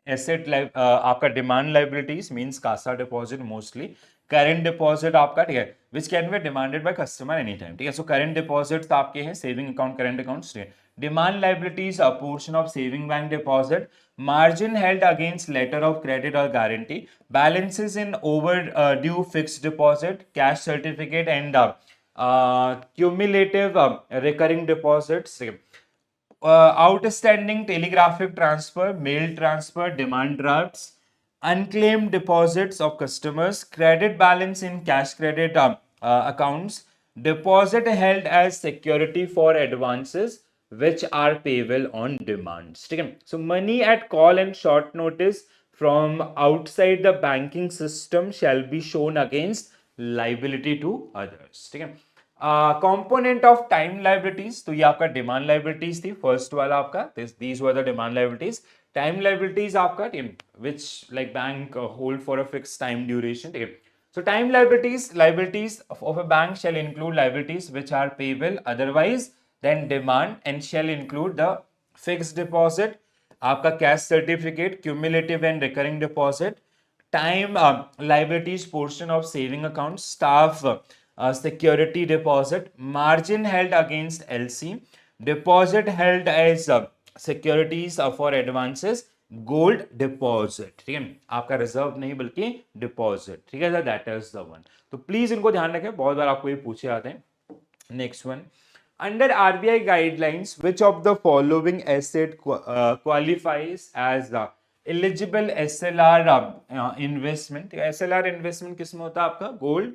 asset आपका demand liabilities means Kasa deposit mostly, current deposit आपका, ठीक है, which can be demanded by customer any time. ठीक है. So current deposits आपके हैं saving account, current accounts. Demand liabilities a portion of saving bank deposit, margin held against letter of credit or guarantee, balances in overdue fixed deposit, cash certificate and cumulative recurring deposits, outstanding telegraphic transfer, mail transfer, demand drafts, unclaimed deposits of customers, credit balance in cash credit accounts, deposit held as security for advances which are payable on demands. ठीक है. So money at call and short notice from outside the banking system shall be shown against liability to others. ठीक है. Component of time liabilities, तो ये आपका demand liabilities थी first वाला आपका. These were the demand liabilities. Time liabilities आपका which like bank hold for a fix time duration. ठीक है. So time liabilities of a bank shall include liabilities which are payable otherwise than demand and shall include the fixed deposit, आपका cash certificate, cumulative and recurring deposit, time liabilities portion of saving accounts, staff security deposit, margin held against LC, deposit held as securities for advances, gold deposit. ठीक है. आपका reserve नहीं बल्कि deposit. ठीक है. That is the one. तो please इनको ध्यान रखें, बहुत बार आपको ये पूछे जाते हैं. Next one. Under RBI guidelines which of the following asset qualifies as eligible SLR investment. SLR investment किसमें होता है? आपका गोल्ड,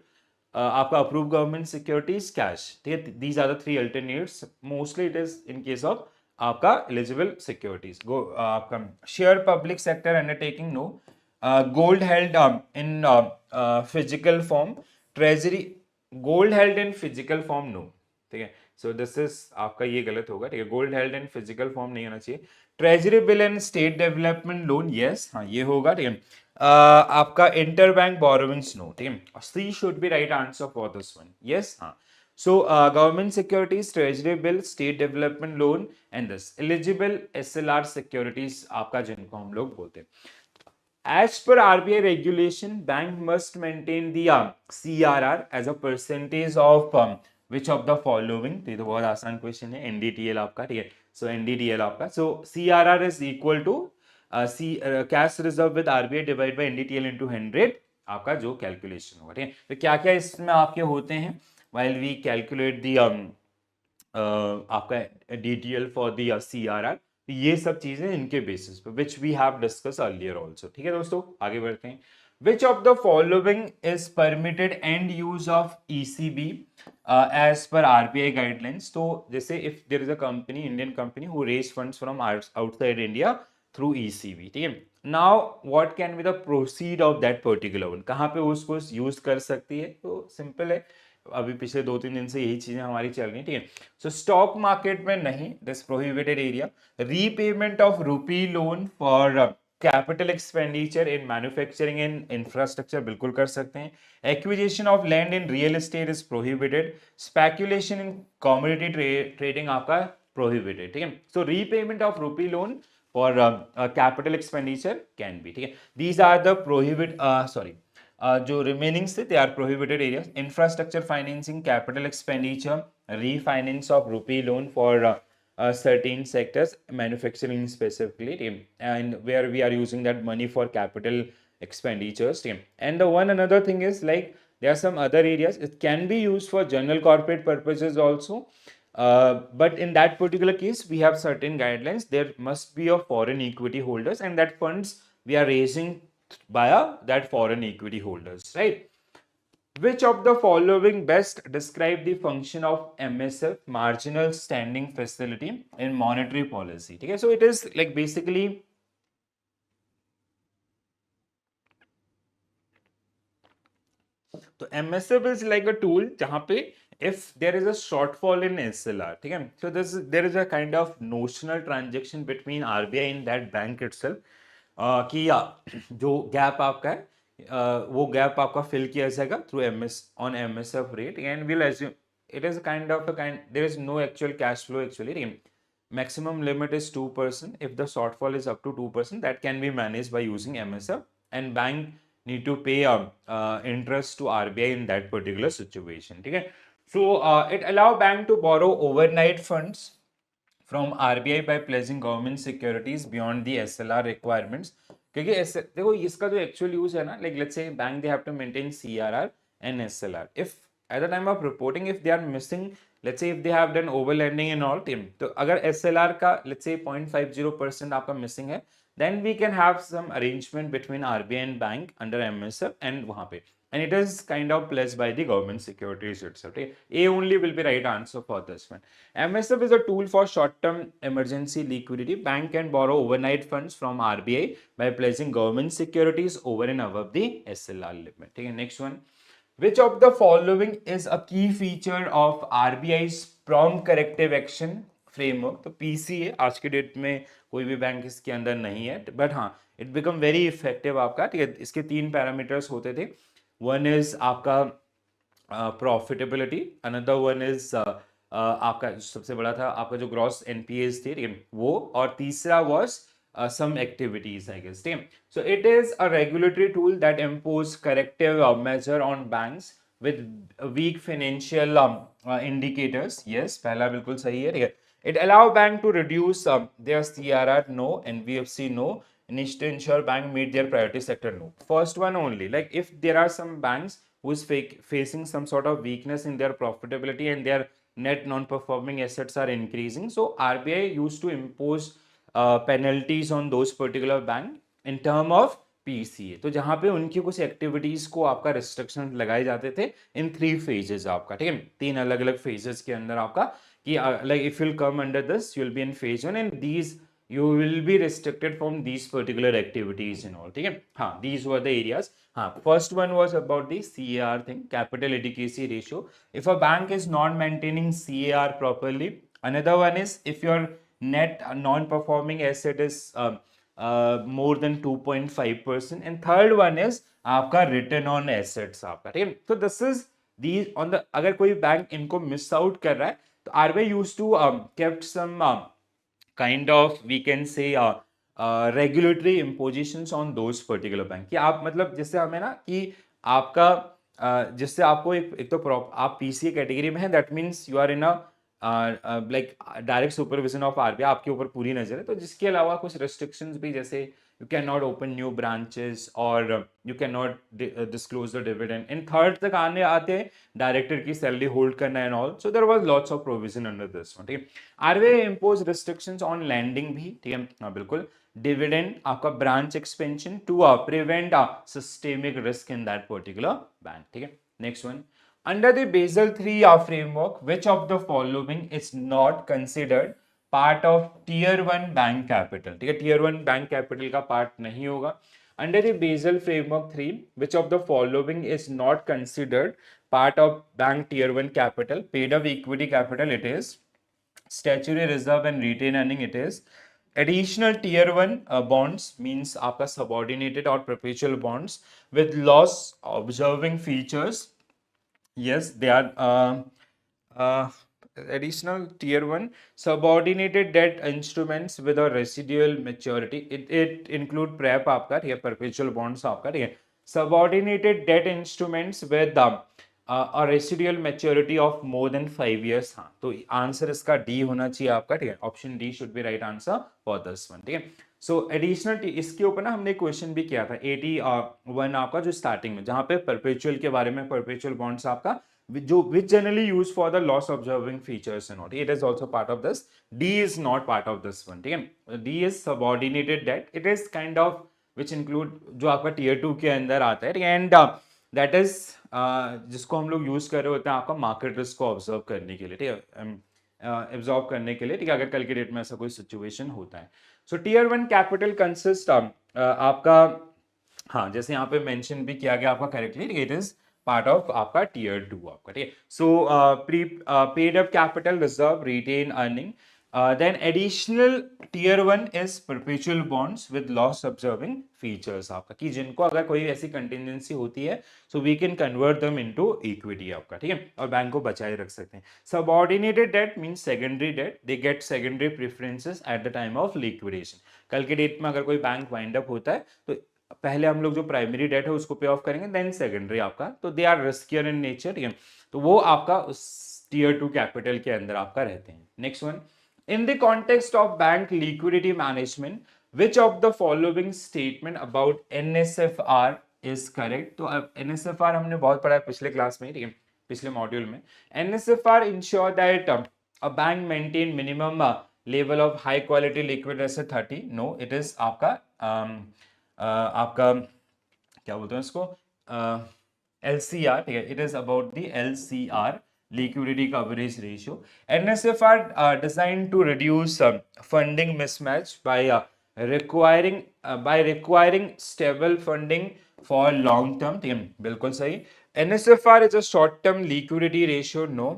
आपका अप्रूव गवर्नमेंट सिक्योरिटीज, कैश. ठीक है. These are the three alternates. Mostly it is in case of आपका eligible securities. आपका share public sector undertaking, no. Gold held in physical form, treasury, gold held in physical form, no. ठीक है. सो this is आपका ये गलत होगा, ठीक है, gold held in physical form नहीं होना चाहिए। Treasury bill and state development loan, yes, हाँ ये होगा, ठीक है। आपका इंटर बैंक बोरोविंग्स नोट, ठीक है, C should be right answer for this one, yes, हाँ। So government securities, treasury bill, state development loan and this eligible SLR securities आपका, जिनको हम लोग बोलते हैं। As per RBI regulation, bank must maintain the CRR as a percentage of which of the following? तो ये तो बहुत आसान क्वेश्चन है, NDTL आपका, ठीक है। सो NDTL आपका, सो CRR is equal to cash reserve with RBI divided by NDTL into 100, आपका जो कैलकुलेशन होगा, ठीक है। तो क्या क्या इसमें आपके होते हैं while we calculate the आपका DTL for the CRR, ये सब चीजें इनके बेसिस पे which we have discussed earlier also, ठीक है दोस्तों। आगे बढ़ते हैं। Which of the following is permitted and use of ECB as per RBI guidelines. तो जैसे if there is a company, Indian company who raise funds from outside India through ECB, ठीक है। Now what can be the proceed of that particular one, कहाँ पे उसको use कर सकती है? तो सिंपल है, अभी पिछले 2-3 दिन से यही चीजें हमारी चल रही है, ठीक है। सो स्टॉक मार्केट में नहीं, this prohibited area. Repayment of rupee loan for capital expenditure in manufacturing and infrastructure बिल्कुल कर सकते हैं। Acquisition of land in real estate is prohibited. Speculation in commodity trading आपका प्रोहिबिटेड, ठीक है। So repayment of rupee loan for capital expenditure can be, ठीक है। These are the prohibit जो रिमेनिंग से they are prohibited areas. Infrastructure financing, capital expenditure, refinance of rupee loan for certain sectors, manufacturing specifically, and where we are using that money for capital expenditures. And the one another thing is like there are some other areas it can be used for general corporate purposes also, but in that particular case we have certain guidelines. There must be a foreign equity holders, and that funds we are raising via that foreign equity holders, right? Which of the following best describe the function of MSF, marginal standing facility, in monetary policy? ठीक है, so it is like basically तो MSF is like a tool जहां पे if there is a shortfall in SLR, ठीक है, so there is a kind of notional transaction between RBI and that bank itself, कि जो gap आपका है वो गैप आपका फिल किया जाएगा through MSF rate, and we'll assume it is kind of there is no actual cash flow actually, ठीक है। Maximum limit is 2%. If the shortfall is up to 2%, that can be managed by using MSF, and bank need to pay interest to RBI in that particular situation, ठीक है। So it allow bank to borrow overnight funds from RBI by pledging government securities beyond the SLR requirements, क्योंकि देखो इसका जो actual use है ना, like let's say bank they have to maintain CRR and SLR. If at the time of reporting if they are missing, let's say if they have done overlending and all, team, तो अगर SLR का let's say 0.50% आपका missing है, then we can have some arrangement between RBI and bank under MSF, and वहाँ पे, and it is kind of pledged by the government securities itself. A only will be right answer for this one. MSF is a tool for short-term emergency liquidity. Bank can borrow overnight funds from RBI by pledging government securities over and above the SLR limit. Okay, next one. Which of the following is a key feature of RBI's prompt corrective action framework? तो PCA आज के date में कोई भी bank इसके अंदर नहीं है, बट हाँ इट बिकम वेरी इफेक्टिव आपका, ठीक है। इसके 3 पैरामीटर्स होते थे। वन इज आपका प्रॉफिटेबिलिटी, अनदर वन इज आपका सबसे बड़ा था आपका जो ग्रॉस एनपीएस थे, ठीक है, वो, और तीसरा was some activities, I guess. So it is a regulatory tool that impose corrective measure on banks with weak financial indicators. Yes, पहला बिल्कुल सही है, ठीक है। It allow bank to reduce their CRR, no, NBFC, no, and is to ensure bank meet their priority sector, no. First one only, like if there are some banks who is facing some sort of weakness in their profitability and their net non-performing assets are increasing, so RBI used to impose penalties on those particular bank in term of PCA। तो जहां पे उनकी कुछ activities को आपका restriction लगाए जाते थे इन 3 फेजेस आपका, ठीक है, 3 अलग अलग फेजेस के अंदर आपका, कि like if you will come under this you will be in phase 1 and these you will be restricted from these particular activities and all. ठीक है, हाँ, these were the areas. हाँ, first one was about the CAR thing, capital adequacy ratio. If a bank is not maintaining CAR properly, another one is if your net non-performing asset is more than 2.5%, and third one is आपका return on assets आपका. ठीक है, तो this is the on the, अगर कोई bank इनको miss out कर रहा है तो RBI used to kept some kind of we can say regulatory impositions on those particular bank, कि आप मतलब जिससे हमें ना कि आपका जिससे आपको एक तो आप पीसीए कैटेगरी में है, that means you are in a like direct supervision of RBI, आपके ऊपर पूरी नजर है. तो जिसके अलावा कुछ रेस्ट्रिक्शंस भी, जैसे you can not open new branches और you can not disclose the dividend. In third तक आने आते हैं डायरेक्टर की सैलरी होल्ड करना and all. So there was lots of provision under this one. ठीक है, RBI impose restrictions on lending भी. ठीक है, हाँ बिल्कुल. डिविडेंड, आपका branch expansion to prevent systemic risk in that particular bank. ठीक है, next one. Under the Basel III framework, which of the following is not considered part of Tier 1 bank capital? ठीक है, Tier 1 bank capital का part नहीं होगा. Under the Basel framework 3, which of the following is not considered part of bank Tier 1 capital? Paid up equity capital it is. Statutory reserve and retained earning it is. Additional Tier 1 bonds means आपका subordinated or perpetual bonds with loss observing features. Yes, they are additional Tier 1 subordinated debt instruments with a residual maturity. It include PrEP आपका, ठीक है, perpetual bonds आपका, ठीक है. Subordinated debt instruments with a residual maturity of more than 5 years. हाँ, तो answer इसका D होना चाहिए आपका. ठीक है, option D should be right answer for this one. ठीक है, सो एडिशनल इसके ऊपर ना हमने क्वेश्चन भी किया था 81 आपका, जो स्टार्टिंग में, जहां पे परपेचुअल के बारे में, परपेचुअल बॉन्ड्स आपका जो which generally use for the loss observing features and not, it is also part of this. D is not part of this one. ठीक है, D is subordinated debt. It is kind of which include जो आपका tier 2 के अंदर आता है. And that is जिसको हम लोग यूज कर रहे होते हैं आपका मार्केट रिस्क को ऑब्जर्व करने के लिए. ठीक है, एब्जॉर्ब करने के लिए. ठीक है, अगर कल के डेट में ऐसा कोई सिचुएशन होता है. सो टीयर 1 कैपिटल कंसिस्ट आपका, हाँ जैसे यहाँ पे मेंशन भी किया गया आपका correctly, it is part of आपका टीयर 2 आपका. ठीक है, so paid up capital, reserve, retain earning. Then additional tier 1 is perpetual bonds with loss observing features आपका, कि जिनको अगर कोई ऐसी contingency होती है so we can convert them into equity आपका. ठीक है, और बैंक को बचाए रख सकते हैं. Subordinated debt means secondary debt. They get secondary preferences at the time of liquidation. कल के डेट में अगर कोई बैंक वाइंड अप होता है तो पहले हम लोग जो प्राइमरी डेट है उसको पे ऑफ करेंगे, देन सेकेंडरी आपका. तो they are riskier in nature. ठीक है, तो वो आपका उस टीयर 2 कैपिटल के अंदर आपका रहते हैं. Next one. In the context of bank liquidity management, which of the following statement about NSFR is correct? तो अब NSFR हमने बहुत पढ़ा है पिछले क्लास में, ठीक है, पिछले मॉड्यूल में. NSFR ensure that a bank maintain minimum level of high quality liquid asset 30. No, it is आपका आपका क्या बोलते हैं इसको, LCR. ठीक है, it is about the LCR, liquidity coverage ratio. NSFR designed to reduce funding mismatch by requiring stable funding for long term. ठीक है, बिल्कुल सही. NSFR is a short term liquidity ratio. No.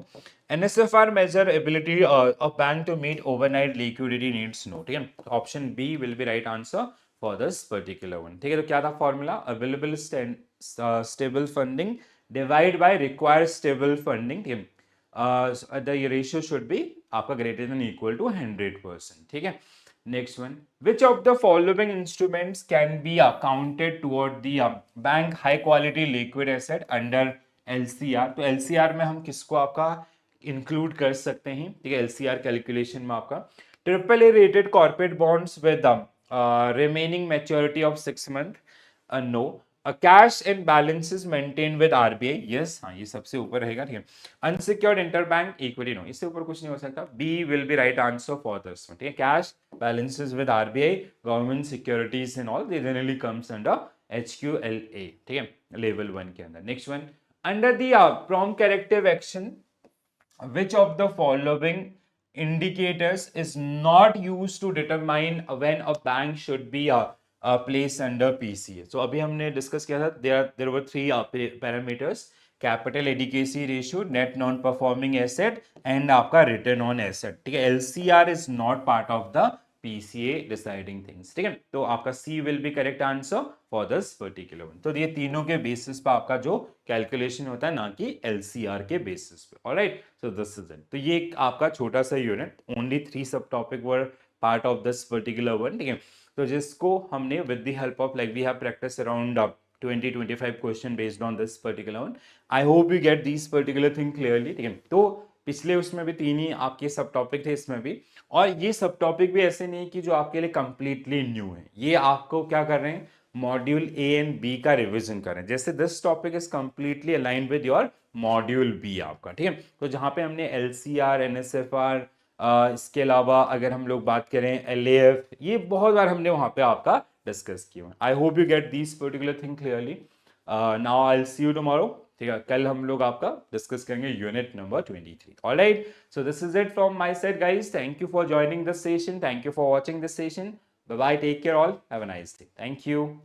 NSFR measure ability of bank to meet overnight liquidity needs. No. ठीक है, option B will be right answer for this particular one. ठीक है, तो क्या था formula? Available stable funding divide by required stable funding. ठीक है, the ratio should be आपका greater than equal to 100%. ठीक है, next one. Which of the following instruments can be counted toward the bank high quality liquid asset under LCR? तो LCR में हम किसको आपका इंक्लूड कर सकते हैं? ठीक है, LCR कैलकुलेशन में आपका AAA rated corporate bonds with remaining maturity of 6 months. No. Cash and balances maintain with RBI. Yes, हाँ ये सबसे ऊपर रहेगा. ठीक है, अनसिक्योर्ड इंटरबैंक इक्विटी. नो, इससे ऊपर कुछ नहीं हो सकता. B will be right answer for this one. ठीक है, cash balances with RBI, government securities and all, they generally comes under HQLA. ठीक है, लेवल 1 के अंदर. Next one. Under the prompt corrective action, which of the following indicators is not used to determine when a bank should be placed under PCA. So अभी हमने discuss किया था, there were three parameters: capital adequacy ratio, net non performing asset and आपका return on asset. ठीक है, LCR is not part of the PCA deciding things. ठीक है, तो आपका C will be correct answer for this particular one. तो ये तीनों के बेसिस पे आपका जो कैलकुलेशन होता है, ना कि एलसीआर के बेसिस पे। Alright, so this is it. तो ये एक आपका छोटा सा unit, only 3 subtopic were part of this particular one. ठीक है, तो जिसको हमने with the help of like we have practice around 20-25 question based on this particular one. I hope you get this particular thing clearly. ठीक है, तो पिछले उसमें भी 3 ही आपके सब टॉपिक थे, इसमें भी। और ये सब टॉपिक भी ऐसे नहीं कि जो आपके लिए कंप्लीटली न्यू है, ये आपको क्या कर रहे हैं, मॉड्यूल ए एंड बी का रिवीजन कर रहे हैं। जैसे this topic is completely align with your module B आपका। ठीक है, तो जहां पे हमने एलसीआर, एनएसएफआर, इसके अलावा अगर हम लोग बात करें एलएएफ, ये बहुत बार हमने वहां पे आपका डिस्कस किया। I hope you get this particular thing clearly. Now I will see you tomorrow. ठीक है, कल हम लोग आपका डिस्कस करेंगे unit number 23। Alright, so this is it from my side guys. Thank you for joining this session, thank you for watching this session. Bye bye, take care all, have a nice day, thank you.